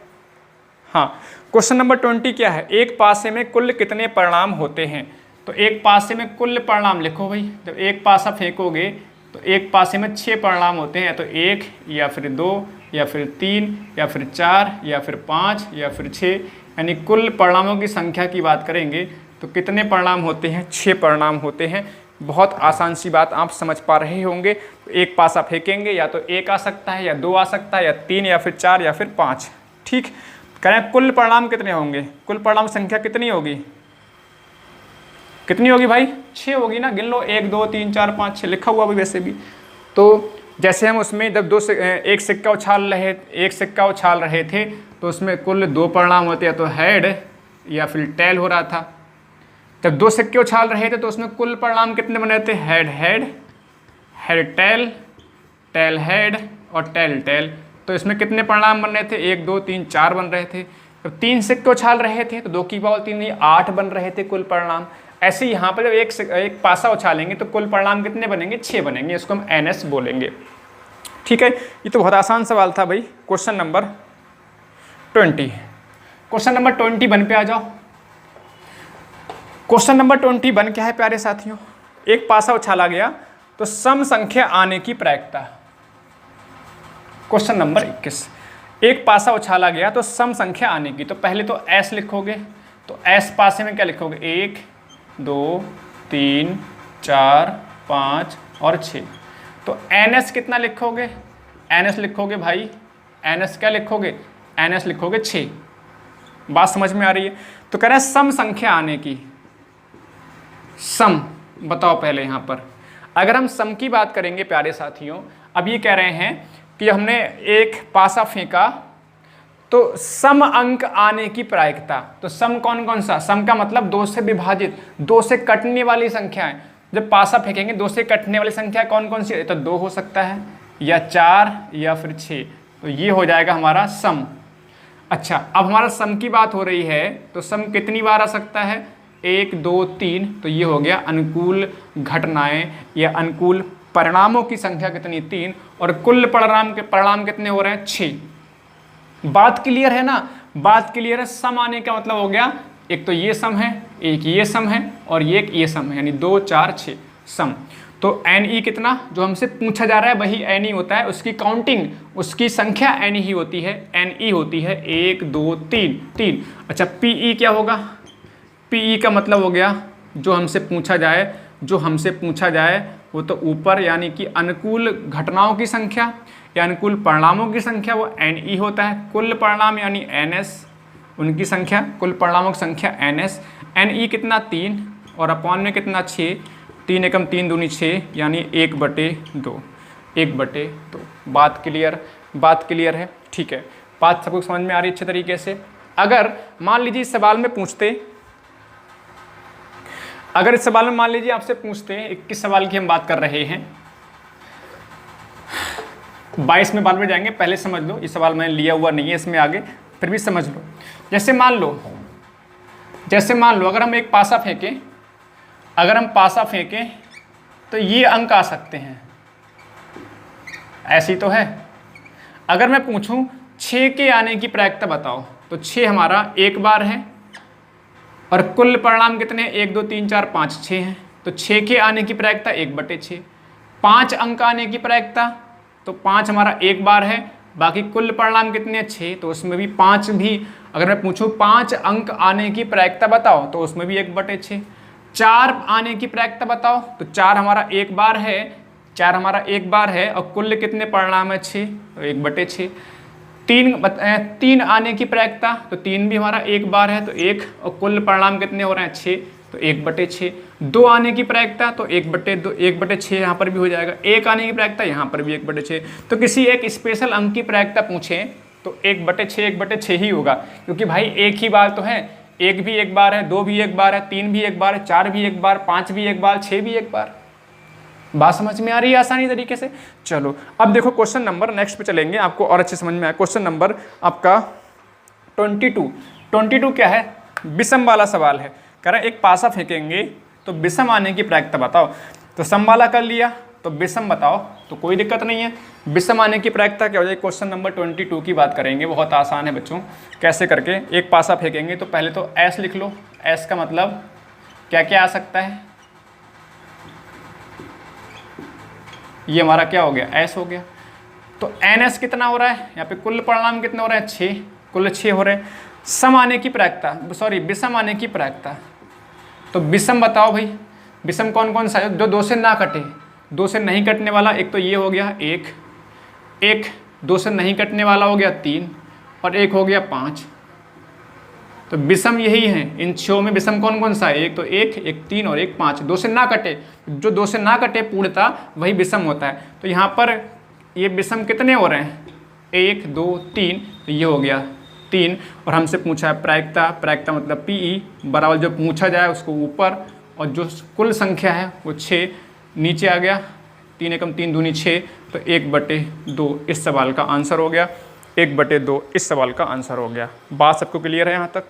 हाँ, क्वेश्चन नंबर 20 क्या है? एक पासे में कुल कितने परिणाम होते हैं? तो एक पासे में कुल परिणाम लिखो भाई। जब एक पासा फेंकोगे तो एक पासे में 6 परिणाम होते हैं, तो 1 या फिर 2 या फिर 3 या फिर 4 या फिर 5 या फिर 6, यानी कुल परिणामों की संख्या की बात करेंगे तो कितने परिणाम होते हैं? 6 परिणाम होते हैं। बहुत आसान सी बात आप समझ पा रहे होंगे। तो एक पासा फेंकेंगे, या तो 1 आ सकता है, या 2 आ सकता है, या 3 या फिर 4 या फिर 5। ठीक, करें कुल परिणाम कितने होंगे? कुल परिणाम संख्या कितनी होगी? कितनी होगी भाई? 6 होगी ना, गिन लो, 1 2 3 4 5 6 लिखा हुआ भी वैसे भी। तो जैसे हम उसमें जब एक सिक्का उछाल रहे थे तो उसमें कुल 2 परिणाम होते हैं, तो हेड या फिर टेल हो रहा था। जब 2 सिक्के उछाल रहे थे तो उसमें कुल परिणाम कितने बन रहे थे? Head head, head tail, tail head और टेल टेल। तो इसमें कितने परिणाम बन रहे थे? 1 2 3 4 बन रहे थे। जब 3 सिक्के उछाल रहे थे तो 2 की पावर 3 8 बन रहे थे कुल परिणाम। ऐसे ही यहाँ पर जब एक पासा उछालेंगे तो कुल परिणाम कितने बनेंगे? 6 बनेंगे। इसको हम NS बोलेंगे। ठीक है, ये तो बहुत आसान सवाल था भाई। क्वेश्चन नंबर 20, क्वेश्चन नंबर 21 पे आ जाओ। क्वेश्चन नंबर 21 क्या है प्यारे साथियों? एक पासा उछाला गया तो सम संख्या आने की प्रायिकता। क्वेश्चन नंबर 21, एक पासा उछाला गया तो सम संख्या आने की। तो पहले तो S लिखोगे, तो S पासे में क्या लिखोगे? 1 2 3 4 5 और 6। तो NS कितना लिखोगे? NS लिखोगे भाई, NS क्या लिखोगे? NS लिखोगे 6। बात समझ में आ रही है? तो कह रहे हैं सम संख्या आने की। सम बताओ पहले यहाँ पर। अगर हम सम की बात करेंगे प्यारे साथियों, अब ये कह रहे हैं कि हमने एक पासा फेंका तो सम अंक आने की प्रायिकता। तो सम कौन कौन सा? सम का मतलब 2 से विभाजित, 2 से कटने वाली संख्याएं। जब पासा फेंकेंगे 2 से कटने वाली संख्या कौन कौन सी? तो 2 हो सकता है, या 4 या फिर 6। तो ये हो जाएगा हमारा सम। अच्छा, अब हमारा सम की बात हो रही है तो सम कितनी बार आ सकता है? 1 2 3। तो ये हो गया अनुकूल घटनाएं या अनुकूल परिणामों की संख्या कितनी? 3। और कुल परिणाम कितने हो रहे हैं? 6। बात क्लियर है ना? बात क्लियर है। सम आने का मतलब हो गया, एक तो ये सम है, एक ये सम है और ये सम है, यानी 2 4 6 सम। तो NE कितना जो हमसे पूछा जा रहा है वही NE होता है, उसकी काउंटिंग, उसकी संख्या NE ही होती है, NE होती है 1 2 3 3। अच्छा, PE क्या होगा? PE का मतलब हो गया जो हमसे पूछा जाए वो तो ऊपर, यानी कि अनुकूल घटनाओं की संख्या या अनुकूल परिणामों की संख्या, वो NE होता है। कुल परिणाम यानी NS, उनकी संख्या, कुल परिणामों की संख्या NS। NE कितना? 3 और अपॉन में कितना? 6। 3 एकम 3 दूनी 6, यानी 1/2। 1/2। बात क्लियर है? ठीक है, बात सबको समझ में आ रही है अच्छे तरीके से। अगर मान लीजिए इस सवाल में पूछते, मान लीजिए आपसे पूछते हैं, 21 सवाल की हम बात कर रहे हैं, 22 में बाद में जाएंगे, पहले समझ लो। ये सवाल मैंने लिया हुआ नहीं है इसमें आगे, फिर भी समझ लो। जैसे मान लो अगर हम एक पासा फेंकें, तो ये अंक आ सकते हैं, ऐसी तो है। अगर मैं पूछूं 6 के आने की प्रायिकता बताओ, तो 6 हमारा एक बार है और कुल परिणाम कितने? 1 2 3 4 5 6 हैं। तो 6 के आने की प्रायिकता 1/6। 5 अंक आने की प्रायिकता, तो 5 हमारा एक बार है, बाकी कुल परिणाम कितने? 6। तो उसमें भी 5 भी, अगर मैं पूछूं 5 अंक आने की प्रायिकता बताओ, तो उसमें भी 1/6। 4 आने की प्रायिकता बताओ, तो 4 हमारा एक बार है और कुल कितने परिणाम है? 6, तो 1/6। 3 आने की प्रायिकता, तो 3 भी हमारा एक बार है, तो 1, और कुल परिणाम कितने हो रहे हैं? 6, तो 1/6। 2 आने की प्रायिकता, तो 1/2, 1/6 यहाँ पर भी हो जाएगा। 1 आने की प्रायिकता यहाँ पर भी 1/6। तो किसी एक स्पेशल अंक की प्रायिकता पूछें तो 1/6 ही होगा, क्योंकि भाई एक ही बार तो है। 1 भी एक बार है, 2 भी एक बार है, 3 भी एक बार है, 4 भी एक बार, 5 भी एक बार, 6 भी एक बार। बात समझ में आ रही है आसानी तरीके से। चलो अब देखो क्वेश्चन नंबर नेक्स्ट पे चलेंगे, आपको और अच्छे समझ में आया। क्वेश्चन नंबर आपका 22 क्या है, विषम वाला सवाल है। कह रहे हैं एक पासा फेंकेंगे तो विषम आने की प्रायिकता बताओ। तो सम वाला कर लिया तो विषम बताओ, तो कोई दिक्कत नहीं है। विषम आने की प्रायिकता क्या हो जाएगी, क्वेश्चन नंबर 22 की बात करेंगे। बहुत आसान है बच्चों, कैसे करके एक पासा फेंकेंगे तो पहले तो एस लिख लो। एस का मतलब क्या क्या आ सकता है, ये हमारा क्या हो गया, एस हो गया। तो एन एस कितना हो रहा है, यहाँ पे कुल परिणाम कितने हो रहे हैं, 6, कुल 6 हो रहे हैं। सम आने की प्रायिकता, सॉरी विषम आने की प्रायिकता, तो विषम बताओ भाई। विषम कौन कौन सा है, जो 2 से ना कटे, 2 से नहीं कटने वाला, एक तो ये हो गया 1, 2 से नहीं कटने वाला हो गया 3, और एक हो गया 5। तो विषम यही है, इन 6 में विषम कौन कौन सा है, एक तो 1, एक 3 और एक 5। 2 से ना कटे, जो 2 से ना कटे पूर्णतः वही विषम होता है। तो यहाँ पर ये विषम कितने हो रहे हैं, 1 2 3, तो ये हो गया 3। और हमसे पूछा है प्रायिकता, प्रायिकता मतलब PE बराबर जो पूछा जाए उसको ऊपर, और जो कुल संख्या है वो 6 नीचे आ गया। 3 एकम 3 दूनी 6, तो 1/2 इस सवाल का आंसर हो गया। 1/2 इस सवाल का आंसर हो गया। बात सबको क्लियर है यहाँ तक,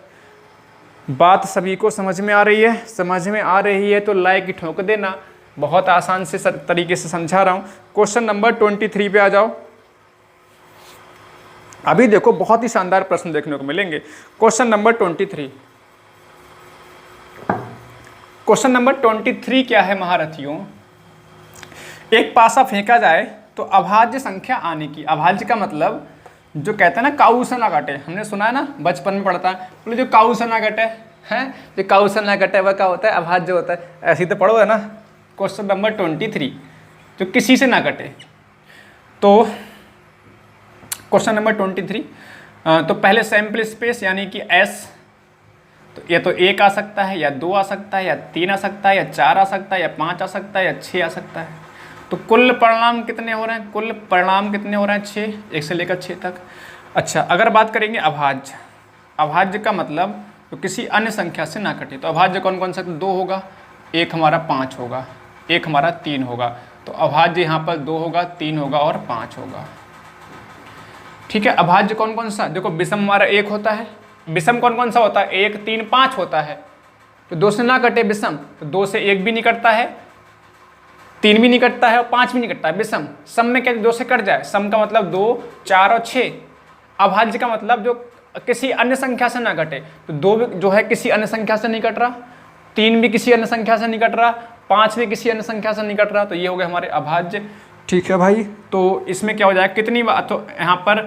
बात सभी को समझ में आ रही है। समझ में आ रही है तो लाइक ठोक देना, बहुत आसान से तरीके से समझा रहा हूँ। क्वेश्चन नंबर 23 पे आ जाओ। अभी देखो बहुत ही शानदार प्रश्न देखने को मिलेंगे। क्वेश्चन नंबर 23, क्वेश्चन नंबर 23 क्या है महारथियों, एक पासा फेंका जाए तो अभाज्य संख्या आने की। अभाज्य का मतलब जो कहते हैं ना काऊ से ना कटे, हमने सुना है ना, बचपन में पढ़ता है, बोले जो काऊ से ना कटे हैं, जो काऊ से ना कटे वह क्या होता है, अभाज्य होता है। ऐसे ही तो पढ़ो है ना। क्वेश्चन नंबर 23, जो किसी से ना कटे। तो क्वेश्चन नंबर 23, तो पहले सैंपल स्पेस यानी कि एस, तो ये तो 1 आ सकता है, या 2 आ सकता है, या 3 आ सकता है, या 4 आ सकता है, या 5 आ सकता है, या 6 आ सकता है। तो कुल परिणाम कितने हो रहे हैं, कुल परिणाम कितने हो रहे हैं, 6, 1 से लेकर 6 तक। अच्छा, अगर बात करेंगे अभाज्य, अभाज्य का मतलब तो किसी अन्य संख्या से ना कटे। तो अभाज्य कौन कौन सा, 2 होगा, 1 हमारा 5 होगा, 1 हमारा 3 होगा। तो अभाज्य यहाँ पर 2 होगा, 3 होगा और 5 होगा। ठीक है। अभाज्य कौन कौन सा, देखो विषम हमारा 1 होता है, विषम कौन कौन सा होता है, 1 3 5 होता है। तो 2 से ना कटे विषम, तो 2 से 1 भी नहीं कटता है, 3 भी नहीं कटता है और 5 भी नहीं कटता है विषम। सम में क्या 2 से कट जाए, सम का मतलब 2 4 और 6। अभाज्य का मतलब जो किसी अन्य संख्या से ना कटे, तो 2 भी जो है किसी अन्य संख्या से नहीं कट रहा, 3 भी किसी अन्य संख्या से नहीं कट रहा, 5 भी किसी अन्य संख्या से नहीं कट रहा। तो ये हो गए हमारे अभाज्य। ठीक है भाई, तो इसमें क्या हो जाएगा, कितनी बार, तो यहाँ पर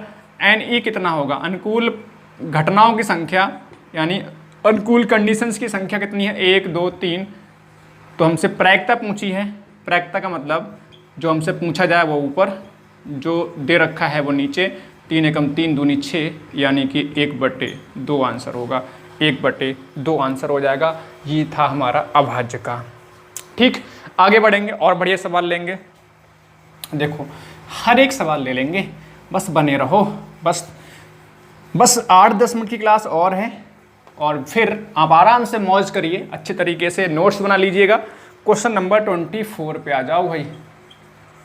NE कितना होगा, अनुकूल घटनाओं की संख्या यानी अनुकूल कंडीशंस की संख्या कितनी है, 1 2 3। तो हमसे प्रायिकता पूछी है, प्रायिकता का मतलब जो हमसे पूछा जाए वो ऊपर, जो दे रखा है वो नीचे। 3 एकम 3 दूनी 6, यानी कि 1/2 आंसर होगा, 1/2 आंसर हो जाएगा। ये था हमारा अभाज्य का। ठीक, आगे बढ़ेंगे और बढ़िया सवाल लेंगे। देखो हर एक सवाल ले लेंगे, बस बने रहो। बस 8-10 मिनट की क्लास और है, और फिर आप आराम से मौज करिए, अच्छे तरीके से नोट्स बना लीजिएगा। क्वेश्चन नंबर 24 पे आ जाओ भाई।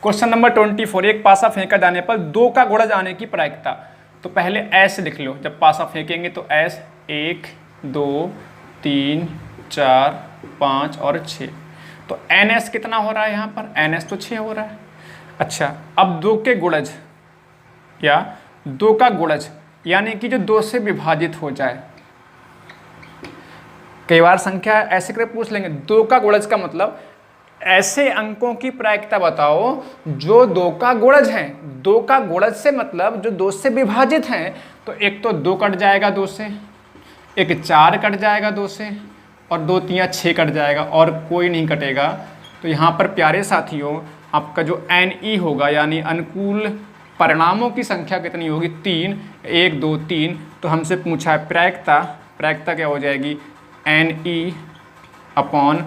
क्वेश्चन नंबर 24, एक पासा फेंका जाने पर 2 का गुणज आने की प्रायिकता। तो पहले एस लिख लो, जब पासा फेंकेंगे तो एस 1 2 3 4 5 और 6। तो एन एस कितना हो रहा है यहाँ पर, एन एस तो 6 हो रहा है। अच्छा, अब 2 के गुणज या 2 का गुणज यानी कि जो 2 से विभाजित हो जाए। कई बार संख्या ऐसे करके पूछ लेंगे, 2 का गुणज का मतलब ऐसे अंकों की प्रायिकता बताओ जो 2 का गुणज है। 2 का गुणज से मतलब जो 2 से विभाजित हैं। तो एक तो 2 कट जाएगा 2 से, एक 4 कट जाएगा 2 से, और 2 3 6 कट जाएगा, और कोई नहीं कटेगा। तो यहाँ पर प्यारे साथियों आपका जो NE होगा यानी अनुकूल परिणामों की संख्या कितनी होगी, 3, 1 2 3। तो हमसे पूछा है प्रायिकता, प्रायिकता क्या हो जाएगी, NE अपॉन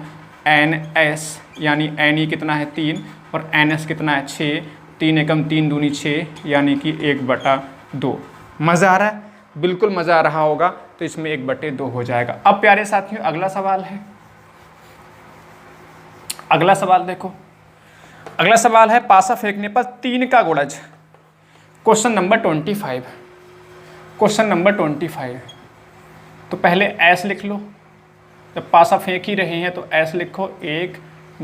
NS, यानी NE कितना है 3 और NS कितना है 6। 3 एकम 3 दूनी 6, यानी कि 1/2। मज़ा आ रहा है, बिल्कुल मज़ा आ रहा होगा। तो इसमें 1/2 हो जाएगा। अब प्यारे साथियों अगला सवाल है, अगला सवाल देखो। अगला सवाल है पासा फेंकने पर 3 का गुणज। Question number 25। Question number 25। तो पहले एस लिख लो, जब पासा फेंक ही रहे हैं तो एस लिखो। 1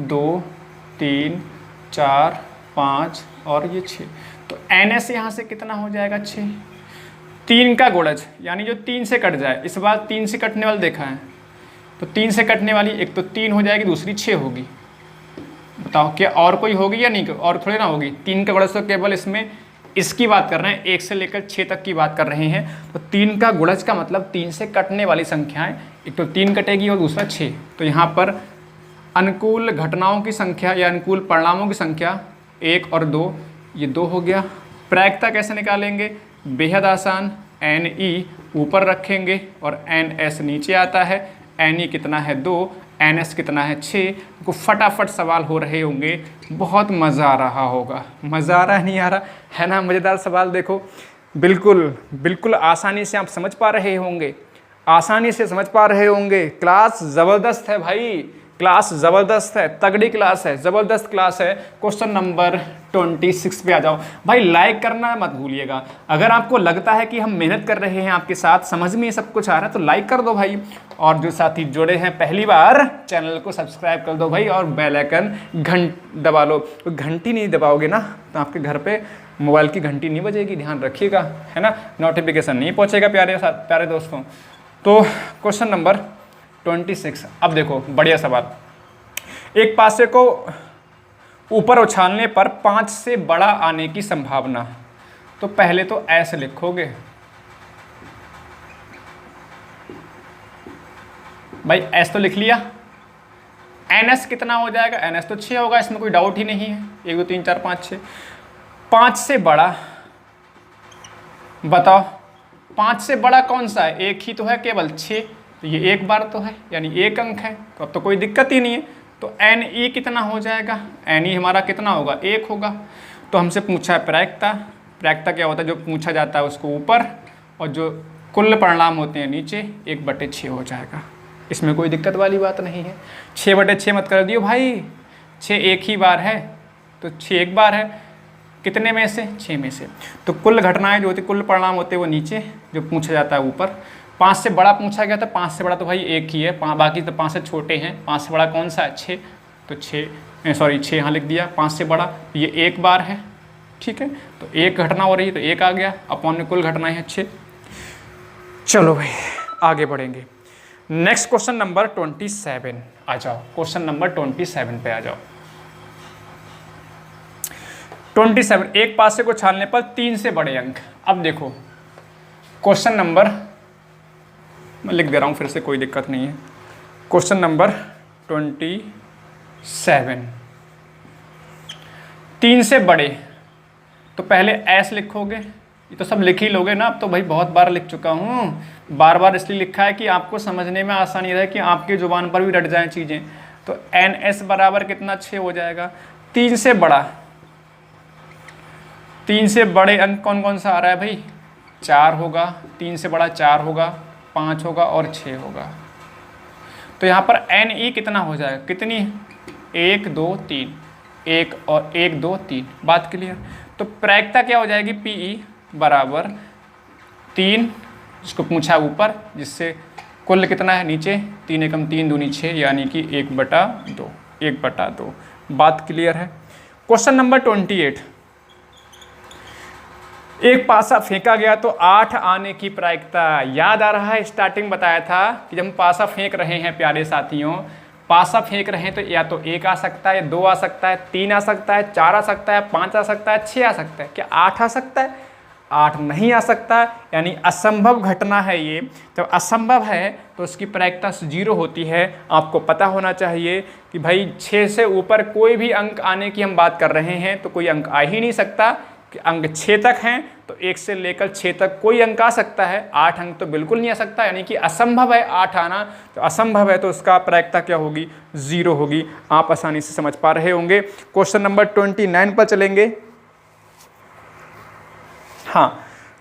2 3 4 5 और ये 6। तो एन एस यहाँ से कितना हो जाएगा? 6। 3 का गुणज यानी जो 3 से कट जाए, इस बार 3 से कटने वाला देखा है, तो 3 से कटने वाली एक तो 3 हो जाएगी, दूसरी 6 होगी। बताओ क्या और कोई होगी या नहीं? और थोड़ी ना होगी। 3 का गुणज तो केवल इसमें इसकी बात कर रहे हैं, 1 से लेकर 6 तक की बात कर रहे हैं। तो 3 का गुणज का मतलब 3 से कटने वाली संख्याएं, एक तो 3 कटेगी और दूसरा 6। तो यहाँ पर अनुकूल घटनाओं की संख्या या अनुकूल परिणामों की संख्या 1 और 2, ये 2 हो गया। प्रायिकता कैसे निकालेंगे? बेहद आसान, एन ई ऊपर रखेंगे और एन एस नीचे आता है। एन ई कितना है? 2, एन एस कितना है? 6। को फटाफट सवाल हो रहे होंगे, बहुत मज़ा आ रहा होगा। मज़ा आ रहा नहीं आ रहा है ना? मज़ेदार सवाल देखो, बिल्कुल बिल्कुल आसानी से आप समझ पा रहे होंगे, आसानी से समझ पा रहे होंगे। क्लास ज़बरदस्त है भाई, क्लास ज़बरदस्त है, तगड़ी क्लास है, ज़बरदस्त क्लास है। क्वेश्चन नंबर 26 पे आ जाओ भाई। लाइक करना मत भूलिएगा। अगर आपको लगता है कि हम मेहनत कर रहे हैं आपके साथ, समझ में ये सब कुछ आ रहा है, तो लाइक कर दो भाई। और जो साथी जुड़े हैं पहली बार, चैनल को सब्सक्राइब कर दो भाई और बेल आइकन दबा लो। तो घंटी नहीं दबाओगे ना तो आपके घर पे मोबाइल की घंटी नहीं बजेगी, ध्यान रखिएगा, है ना? नोटिफिकेशन नहीं पहुँचेगा प्यारे दोस्तों। तो क्वेश्चन नंबर 26। अब देखो बढ़िया सवाल। एक पासे को ऊपर उछालने पर 5 से बड़ा आने की संभावना। तो पहले तो ऐसे लिखोगे भाई, एस तो लिख लिया। एन एस कितना हो जाएगा? एन एस तो 6 होगा, इसमें कोई डाउट ही नहीं है। 1 2 3 4 5 6। 5 से बड़ा बताओ, 5 से बड़ा कौन सा है? एक ही तो है केवल, 6। तो ये एक बार तो है, यानी 1 अंक है, तो अब तो कोई दिक्कत ही नहीं है। तो एन ई कितना हो जाएगा? एन ई हमारा कितना होगा? 1 होगा। तो हमसे पूछा है प्रायिकता। प्रायिकता क्या होता है? जो पूछा जाता है उसको ऊपर और जो कुल परिणाम होते हैं नीचे, 1/6 हो जाएगा। इसमें कोई दिक्कत वाली बात नहीं है। 6/6 मत कर दियो भाई, 6 एक ही बार है, तो 6 एक बार है। कितने में से? 6 में से। तो कुल घटनाएं जो होती, कुल परिणाम होते हैं वो नीचे, जो पूछा जाता है ऊपर। 5 से बड़ा पूछा गया था, 5 से बड़ा तो भाई एक ही है, बाकी तो 5 से छोटे हैं। 5 से बड़ा कौन सा है? 6। तो 6 यहाँ लिख दिया। 5 से बड़ा ये एक बार है, ठीक है। तो एक घटना हो रही है तो 1 आ गया, अपॉन में कुल घटनाएं हैं 6। चलो भाई आगे बढ़ेंगे। नेक्स्ट क्वेश्चन नंबर 27 आ जाओ। क्वेश्चन नंबर 27 पे आ जाओ। 27, एक पासे को छालने पर 3 से बड़े अंक। अब देखो क्वेश्चन नंबर, मैं लिख दे रहा हूँ फिर से, कोई दिक्कत नहीं है। क्वेश्चन नंबर 27, 3 से बड़े। तो पहले एस लिखोगे, ये तो सब लिख ही लोगे ना, अब तो भाई बहुत बार लिख चुका हूँ। बार बार इसलिए लिखा है कि आपको समझने में आसानी रहे, कि आपकी जुबान पर भी रट जाएं चीज़ें। तो एन एस बराबर कितना? 6 हो जाएगा। 3 से बड़ा, 3 से बड़े अंक कौन कौन सा आ रहा है भाई? 4 होगा। 3 से बड़ा 4 होगा, 5 होगा और 6 होगा। तो यहाँ पर एन ई कितना हो जाएगा? कितनी? 1 2 3, 1 और 1 2 3। बात क्लियर? तो प्रायिकता क्या हो जाएगी? पी ई बराबर 3, जिसको पूछा ऊपर, जिससे कुल कितना है नीचे? 3 एकम 3 दूनी 6, यानी कि 1/2, 1/2। बात क्लियर है? क्वेश्चन नंबर 28, एक पासा फेंका गया तो 8 आने की प्रायिकता। याद आ रहा है? स्टार्टिंग बताया था कि जब हम पासा फेंक रहे हैं प्यारे साथियों, पासा फेंक रहे हैं तो या तो 1 आ सकता है, 2 आ सकता है, 3 आ सकता है, 4 आ सकता है, 5 आ सकता है, 6 आ सकता है। क्या 8 आ सकता है? 8 नहीं आ सकता, यानी असंभव घटना है ये। जब असंभव है तो उसकी प्रायिकता 0 होती है। आपको पता होना चाहिए कि भाई 6 से ऊपर कोई भी अंक आने की हम बात कर रहे हैं तो कोई अंक आ ही नहीं सकता। कि अंक 6 तक हैं तो 1 से लेकर 6 तक कोई अंक आ सकता है, 8 अंक तो बिल्कुल नहीं आ सकता, यानी कि असंभव है 8 आना। तो असंभव है तो उसका प्रायिकता क्या होगी? 0 होगी। आप आसानी से समझ पा रहे होंगे। क्वेश्चन नंबर 29 पर चलेंगे। हाँ,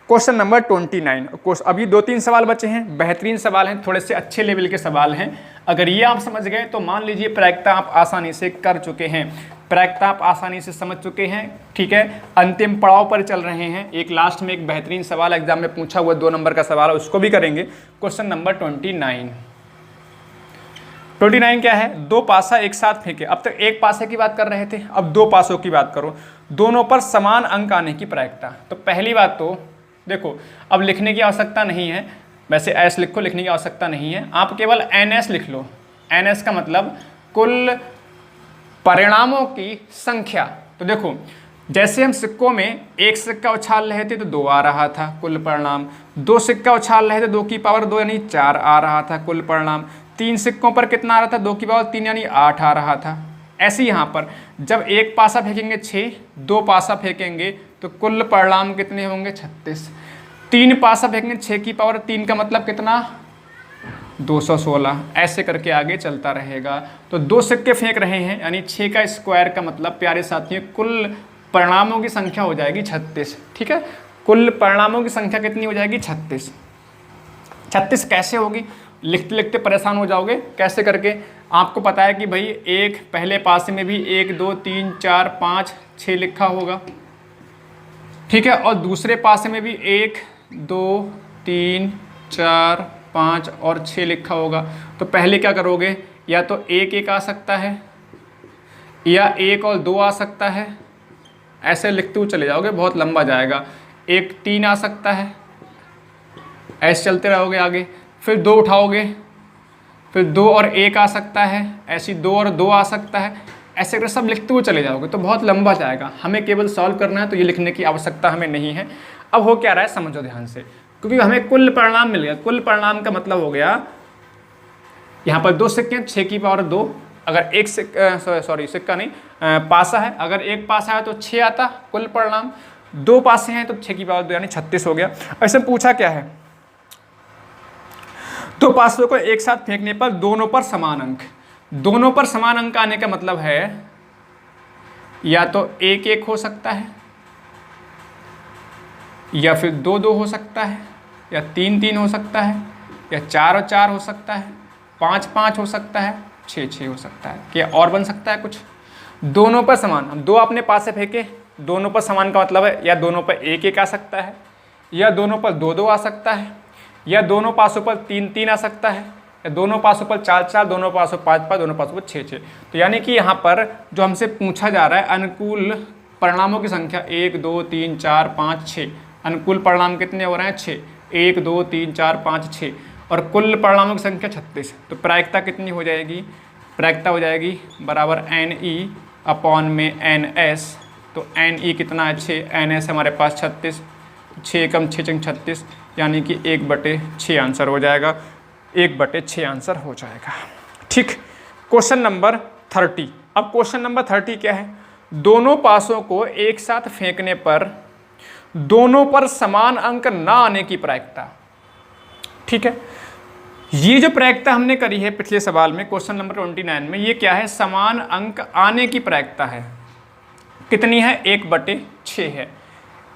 क्वेश्चन नंबर 29। अभी 2-3 सवाल बचे हैं, बेहतरीन सवाल हैं, थोड़े से अच्छे लेवल के सवाल हैं। अगर ये आप समझ गए तो मान लीजिए प्रायिकता आप आसानी से कर चुके हैं। प्रायिकता आप आसानी से समझ चुके हैं। ठीक है, अंतिम पड़ाव पर चल रहे हैं। एक लास्ट में एक बेहतरीन सवाल एग्जाम में पूछा हुआ 2 नंबर का सवाल है, उसको भी करेंगे। क्वेश्चन नंबर 29 क्या है? 2 पासा एक साथ फेंके। अब तक एक पासे की बात कर रहे थे, अब 2 पासों की बात करो। दोनों पर समान अंक आने की प्रायिकता। तो पहली बात तो देखो, अब लिखने की आवश्यकता नहीं है, वैसे एस लिखो, लिखने की आवश्यकता नहीं है, आप केवल NS लिख लो। NS का मतलब कुल परिणामों की संख्या। तो देखो, जैसे हम सिक्कों में एक सिक्का उछाल रहे थे तो 2 आ रहा था कुल परिणाम, 2 सिक्का उछाल रहे थे 2 की पावर 2 यानी 4 आ रहा था कुल परिणाम, 3 सिक्कों पर कितना आ रहा था 2 की पावर 3 यानी 8 आ रहा था। ऐसे यहाँ पर जब एक पासा फेंकेंगे 6, 2 पासा फेंकेंगे तो कुल परिणाम कितने होंगे? 36। 3 पासा फेंकेंगे 6 की पावर 3 का मतलब कितना? 216। ऐसे करके आगे चलता रहेगा। तो 2 सिक्के फेंक रहे हैं यानी 6 का स्क्वायर का मतलब प्यारे साथियों कुल परिणामों की संख्या हो जाएगी 36। ठीक है, कुल परिणामों की संख्या कितनी हो जाएगी? 36। 36 कैसे होगी? लिखते लिखते परेशान हो जाओगे। कैसे करके? आपको पता है कि भाई एक पहले पासे में भी 1 2 3 4 5 6 लिखा होगा। ठीक है, और दूसरे पासे में भी 1 2 3 4 5 और 6 लिखा होगा। तो पहले क्या करोगे? या तो 1 1 आ सकता है या 1 और 2 आ सकता है, ऐसे लिखते हुए चले जाओगे, बहुत लंबा जाएगा। 1 3 आ सकता है, ऐसे चलते रहोगे आगे। फिर 2 उठाओगे, फिर 2 और 1 आ सकता है, ऐसी 2 और 2 आ सकता है, ऐसे करके सब लिखते हुए चले जाओगे तो बहुत लंबा जाएगा। हमें केवल सॉल्व करना है, तो ये लिखने की आवश्यकता हमें नहीं है। अब हो क्या रहा है समझो ध्यान से, क्योंकि हमें कुल परिणाम मिल गया। कुल परिणाम का मतलब हो गया, यहाँ पर 2 सिक्के 6 की पावर 2, अगर एक सिक्का नहीं पासा है, अगर एक पासा है तो 6 आता कुल परिणाम, 2 पासे हैं तो 6 की पावर 2 यानी 36 हो गया। ऐसे पूछा क्या है? 2 पासों को एक साथ फेंकने पर दोनों पर समान अंक। दोनों पर समान अंक आने का मतलब है या तो 1 1 हो सकता है, या फिर 2 2 हो सकता है, या 3 3 हो सकता है, या 4 और 4 हो सकता है, 5 5 हो सकता है, 6 6 हो सकता है। क्या और बन सकता है कुछ? दोनों पर समान। हम 2 अपने पास से फेंके, दोनों पर समान का मतलब है या दोनों पर 1 1 आ सकता है, या दोनों पर 2 2 आ सकता है, या दोनों पासों पर 3 3 आ सकता है, या दोनों पासों पर 4 4, दोनों पासों 5 5, दोनों पासों पर 6 6। तो यानी कि यहाँ पर जो हमसे पूछा जा रहा है अनुकूल परिणामों की संख्या 1 2 3 4 5 6, अनुकूल परिणाम कितने हो रहे हैं? 6। 1 2 3 4 5 6 और कुल परिणामों की संख्या 36। तो प्रायिकता कितनी हो जाएगी? प्रायिकता हो जाएगी बराबर NE अपॉन में NS। तो NE कितना है? 6, NS हमारे पास 36, 6 कम 6 चंग 36 यानी कि 1/6 आंसर हो जाएगा। 1/6 आंसर हो जाएगा। ठीक, क्वेश्चन नंबर 30। अब क्वेश्चन नंबर 30 क्या है? दोनों पासों को एक साथ फेंकने पर दोनों पर समान अंक ना आने की प्रायिकता। ठीक है, ये जो प्रायिकता हमने करी है पिछले सवाल में क्वेश्चन नंबर 29 में, ये क्या है? समान अंक आने की प्रायिकता है। कितनी है? 1/6 है।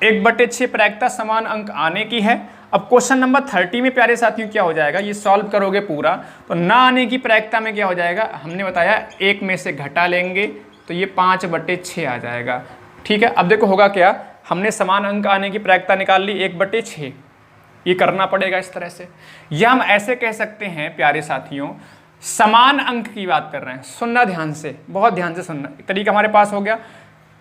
1/6 प्रायिकता समान अंक आने की है। अब क्वेश्चन नंबर 30 में प्यारे साथियों क्या हो जाएगा? ये सॉल्व करोगे पूरा तो ना आने की प्रायिकता में क्या हो जाएगा? हमने बताया 1 में से घटा लेंगे तो ये 5/6 आ जाएगा। ठीक है, अब देखो होगा क्या? हमने समान अंक आने की प्रायिकता निकाल ली 1/6। ये करना पड़ेगा इस तरह से, या हम ऐसे कह सकते हैं प्यारे साथियों, समान अंक की बात कर रहे हैं। सुनना ध्यान से, बहुत ध्यान से सुनना। एक तरीका हमारे पास हो गया,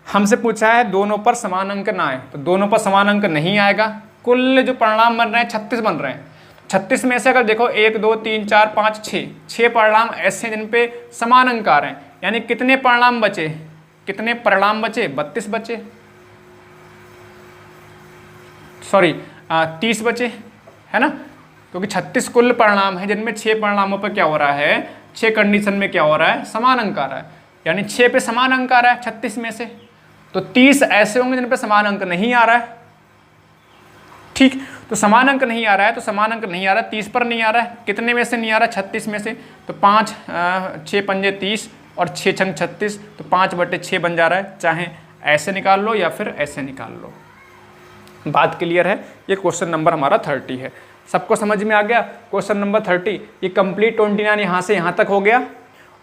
हमसे पूछा है दोनों पर समान अंक ना आए, तो दोनों पर समान अंक नहीं आएगा। कुल जो परिणाम बन रहे हैं 36 बन रहे हैं। 36 में से अगर देखो 1 2 3 4 5 6 परिणाम ऐसे जिन पे समान अंक आ रहे हैं, यानी कितने परिणाम बचे? कितने परिणाम बचे? 32 बचे, सॉरी 30 बचे, है ना? क्योंकि 36 कुल परिणाम है जिनमें 6 परिणामों पर क्या हो रहा है? 6 कंडीशन में क्या हो रहा है? समान अंक आ रहा है, यानी 6 पे समान अंक आ रहा है 36 में से। तो 30 ऐसे होंगे जिन पे समान अंक नहीं आ रहा है। ठीक, तो समान अंक नहीं आ रहा है, तो समान अंक नहीं आ रहा है, 30 पर नहीं आ रहा है। कितने में से नहीं आ रहा है? 36 में से। तो 5 6 पंजे 30 और 6 छंग 36, तो 5/6 बन जा रहा है। चाहे ऐसे निकाल लो या फिर ऐसे निकाल लो। बात क्लियर है? ये क्वेश्चन नंबर हमारा 30 है। सबको समझ में आ गया? क्वेश्चन नंबर 30 ये कंप्लीट 29 यहाँ से यहाँ तक हो गया,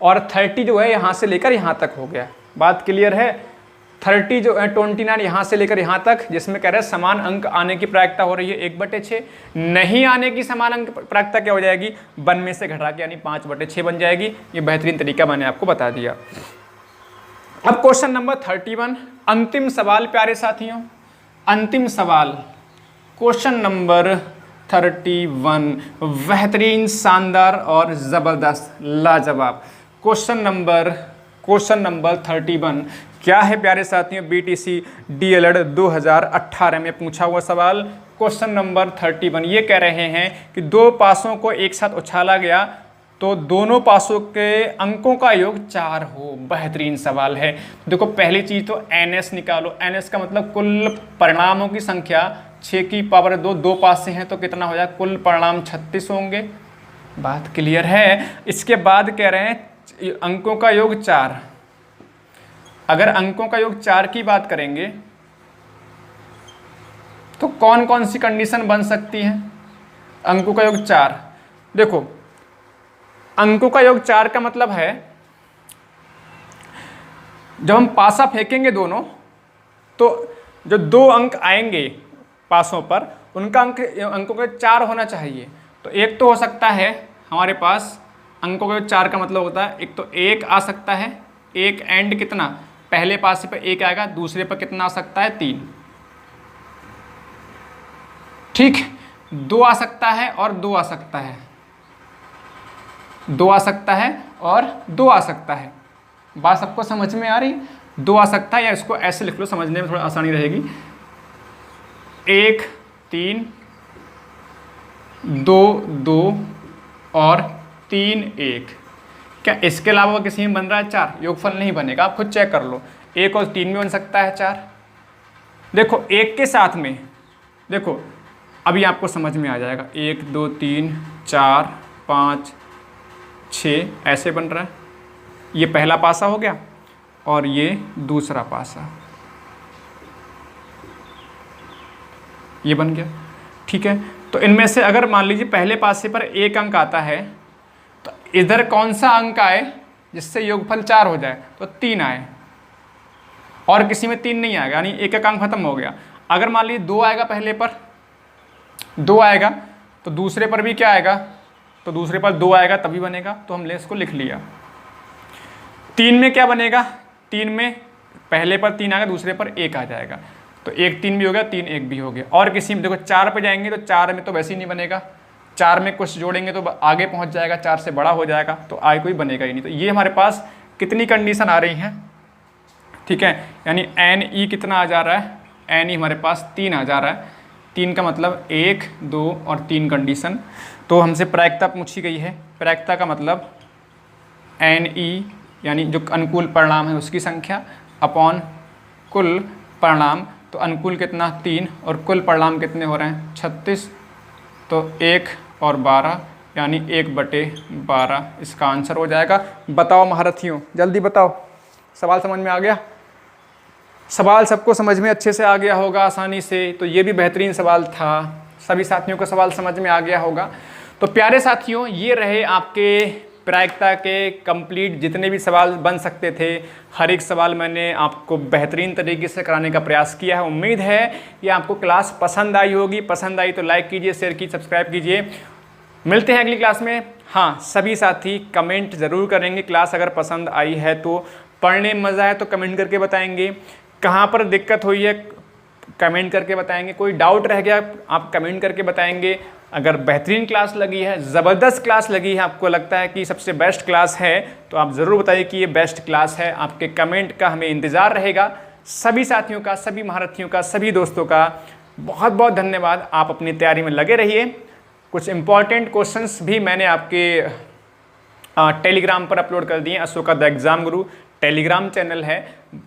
और 30 जो है यहाँ से लेकर यहाँ तक हो गया। बात क्लियर है। 30 जो 29 यहाँ से लेकर यहाँ तक, जिसमें कह रहे हैं समान अंक आने की प्रायिकता हो रही है 1/6। नहीं आने की समान अंक प्रायिकता क्या हो जाएगी, 1 में से घटा के यानी 5/6 बन जाएगी। ये बेहतरीन तरीका मैंने आपको बता दिया। अब क्वेश्चन नंबर 31, अंतिम सवाल प्यारे साथियों, अंतिम सवाल क्वेश्चन नंबर 31, बेहतरीन, शानदार और ज़बरदस्त, लाजवाब क्वेश्चन नंबर 31 क्या है प्यारे साथियों, BTC DLED 2018 में पूछा हुआ सवाल। क्वेश्चन नंबर 31 ये कह रहे हैं कि दो पासों को एक साथ उछाला गया तो दोनों पासों के अंकों का योग 4 हो। बेहतरीन सवाल है। देखो पहली चीज़ तो NS निकालो। NS का मतलब कुल परिणामों की संख्या 6 की पावर 2, 2 पासे हैं तो कितना हो जाए, कुल परिणाम 36 होंगे। बात क्लियर है। इसके बाद कह रहे हैं अंकों का योग 4। अगर अंकों का योग 4 की बात करेंगे तो कौन कौन सी कंडीशन बन सकती है। अंकों का योग 4, देखो अंकों का योग 4 का मतलब है जब हम पासा फेंकेंगे दोनों तो जो 2 अंक आएंगे पासों पर उनका अंकों का 4 होना चाहिए। तो एक तो हो सकता है हमारे पास अंकों का 4 का मतलब होता है, एक तो 1 आ सकता है, 1 एंड कितना, पहले पासे पर 1 आएगा, दूसरे पर कितना आ सकता है, 3। ठीक, 2 आ सकता है और 2 आ सकता है, 2 आ सकता है और 2 आ सकता है। बात सबको समझ में आ रही, 2 आ सकता है, या इसको ऐसे लिख लो, समझने में थोड़ा आसानी रहेगी। 1 3 2 2 और 3 1। क्या इसके अलावा किसी में बन रहा है 4? योगफल नहीं बनेगा, आप खुद चेक कर लो। 1 और 3 में बन सकता है 4। देखो 1 के साथ में, देखो अभी आपको समझ में आ जाएगा। 1 2 3 4 5 6 ऐसे बन रहा है। ये पहला पासा हो गया और ये दूसरा पासा, ये बन गया। ठीक है, तो इनमें से अगर मान लीजिए पहले पासे पर 1 अंक आता है तो इधर कौन सा अंक आए जिससे योगफल 4 हो जाए, तो 3 आए, और किसी में 3 नहीं आएगा, यानी एक अंक खत्म हो गया। अगर मान लीजिए 2 आएगा, पहले पर 2 आएगा तो दूसरे पर भी क्या आएगा, तो दूसरे पर 2 आएगा तभी बनेगा, तो हमने इसको लिख लिया। 3 में क्या बनेगा, 3 में पहले पर 3 आएगा, दूसरे पर 1 आ जाएगा, तो 1 3 भी हो गया, 3 1 भी हो गया। और किसी में देखो 4 पे जाएंगे तो 4 में तो वैसे ही नहीं बनेगा, 4 में कुछ जोड़ेंगे तो आगे पहुंच जाएगा, 4 से बड़ा हो जाएगा, तो आगे कोई बनेगा ही नहीं। तो ये हमारे पास कितनी कंडीशन आ रही हैं, ठीक है, यानी NE कितना आ जा रहा है, NE हमारे पास 3 आ जा रहा है। 3 का मतलब 1 2 और 3 कंडीशन। तो हमसे प्रायिकता पूछी गई है, प्रायिकता का मतलब NE यानी जो अनुकूल परिणाम है उसकी संख्या अपॉन कुल परिणाम। तो अनुकूल कितना, 3, और कुल परिणाम कितने हो रहे हैं, 36, तो 1 और 12 यानी 1/12 इसका आंसर हो जाएगा। बताओ महारथियों, जल्दी बताओ, सवाल समझ में आ गया? सवाल सबको समझ में अच्छे से आ गया होगा आसानी से। तो ये भी बेहतरीन सवाल था, सभी साथियों को सवाल समझ में आ गया होगा। तो प्यारे साथियों, ये रहे आपके प्रायिकता के कंप्लीट जितने भी सवाल बन सकते थे। हर एक सवाल मैंने आपको बेहतरीन तरीके से कराने का प्रयास किया है। उम्मीद है कि आपको क्लास पसंद आई होगी। पसंद आई तो लाइक कीजिए, शेयर कीजिए, सब्सक्राइब कीजिए। मिलते हैं अगली क्लास में। हाँ, सभी साथी कमेंट ज़रूर करेंगे। क्लास अगर पसंद आई है तो, पढ़ने में मज़ा है तो कमेंट करके बताएंगे। कहाँ पर दिक्कत हुई है कमेंट करके बताएंगे। कोई डाउट रह गया आप कमेंट करके बताएंगे। अगर बेहतरीन क्लास लगी है, ज़बरदस्त क्लास लगी है, आपको लगता है कि सबसे बेस्ट क्लास है, तो आप ज़रूर बताइए कि ये बेस्ट क्लास है। आपके कमेंट का हमें इंतज़ार रहेगा। सभी साथियों का, सभी महारथियों का, सभी दोस्तों का बहुत बहुत धन्यवाद। आप अपनी तैयारी में लगे रहिए। कुछ इंपॉर्टेंट क्वेश्चंस भी मैंने आपके टेलीग्राम पर अपलोड कर दिए। Ashoka the exam Guru Telegram channel है,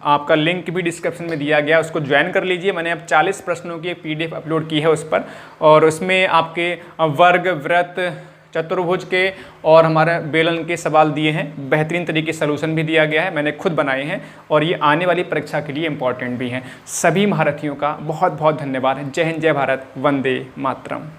आपका लिंक भी डिस्क्रिप्शन में दिया गया, उसको ज्वाइन कर लीजिए। मैंने अब 40 प्रश्नों की एक PDF अपलोड की है उस पर, और उसमें आपके वर्ग, वृत्त, चतुर्भुज के और हमारे बेलन के सवाल दिए हैं। बेहतरीन तरीके से सलूशन भी दिया गया है, मैंने खुद बनाए हैं, और ये आने वाली परीक्षा के लिए इम्पॉर्टेंट भी हैं। सभी महारथियों का बहुत बहुत धन्यवाद। जय हिंद, जय भारत, वंदे मातरम।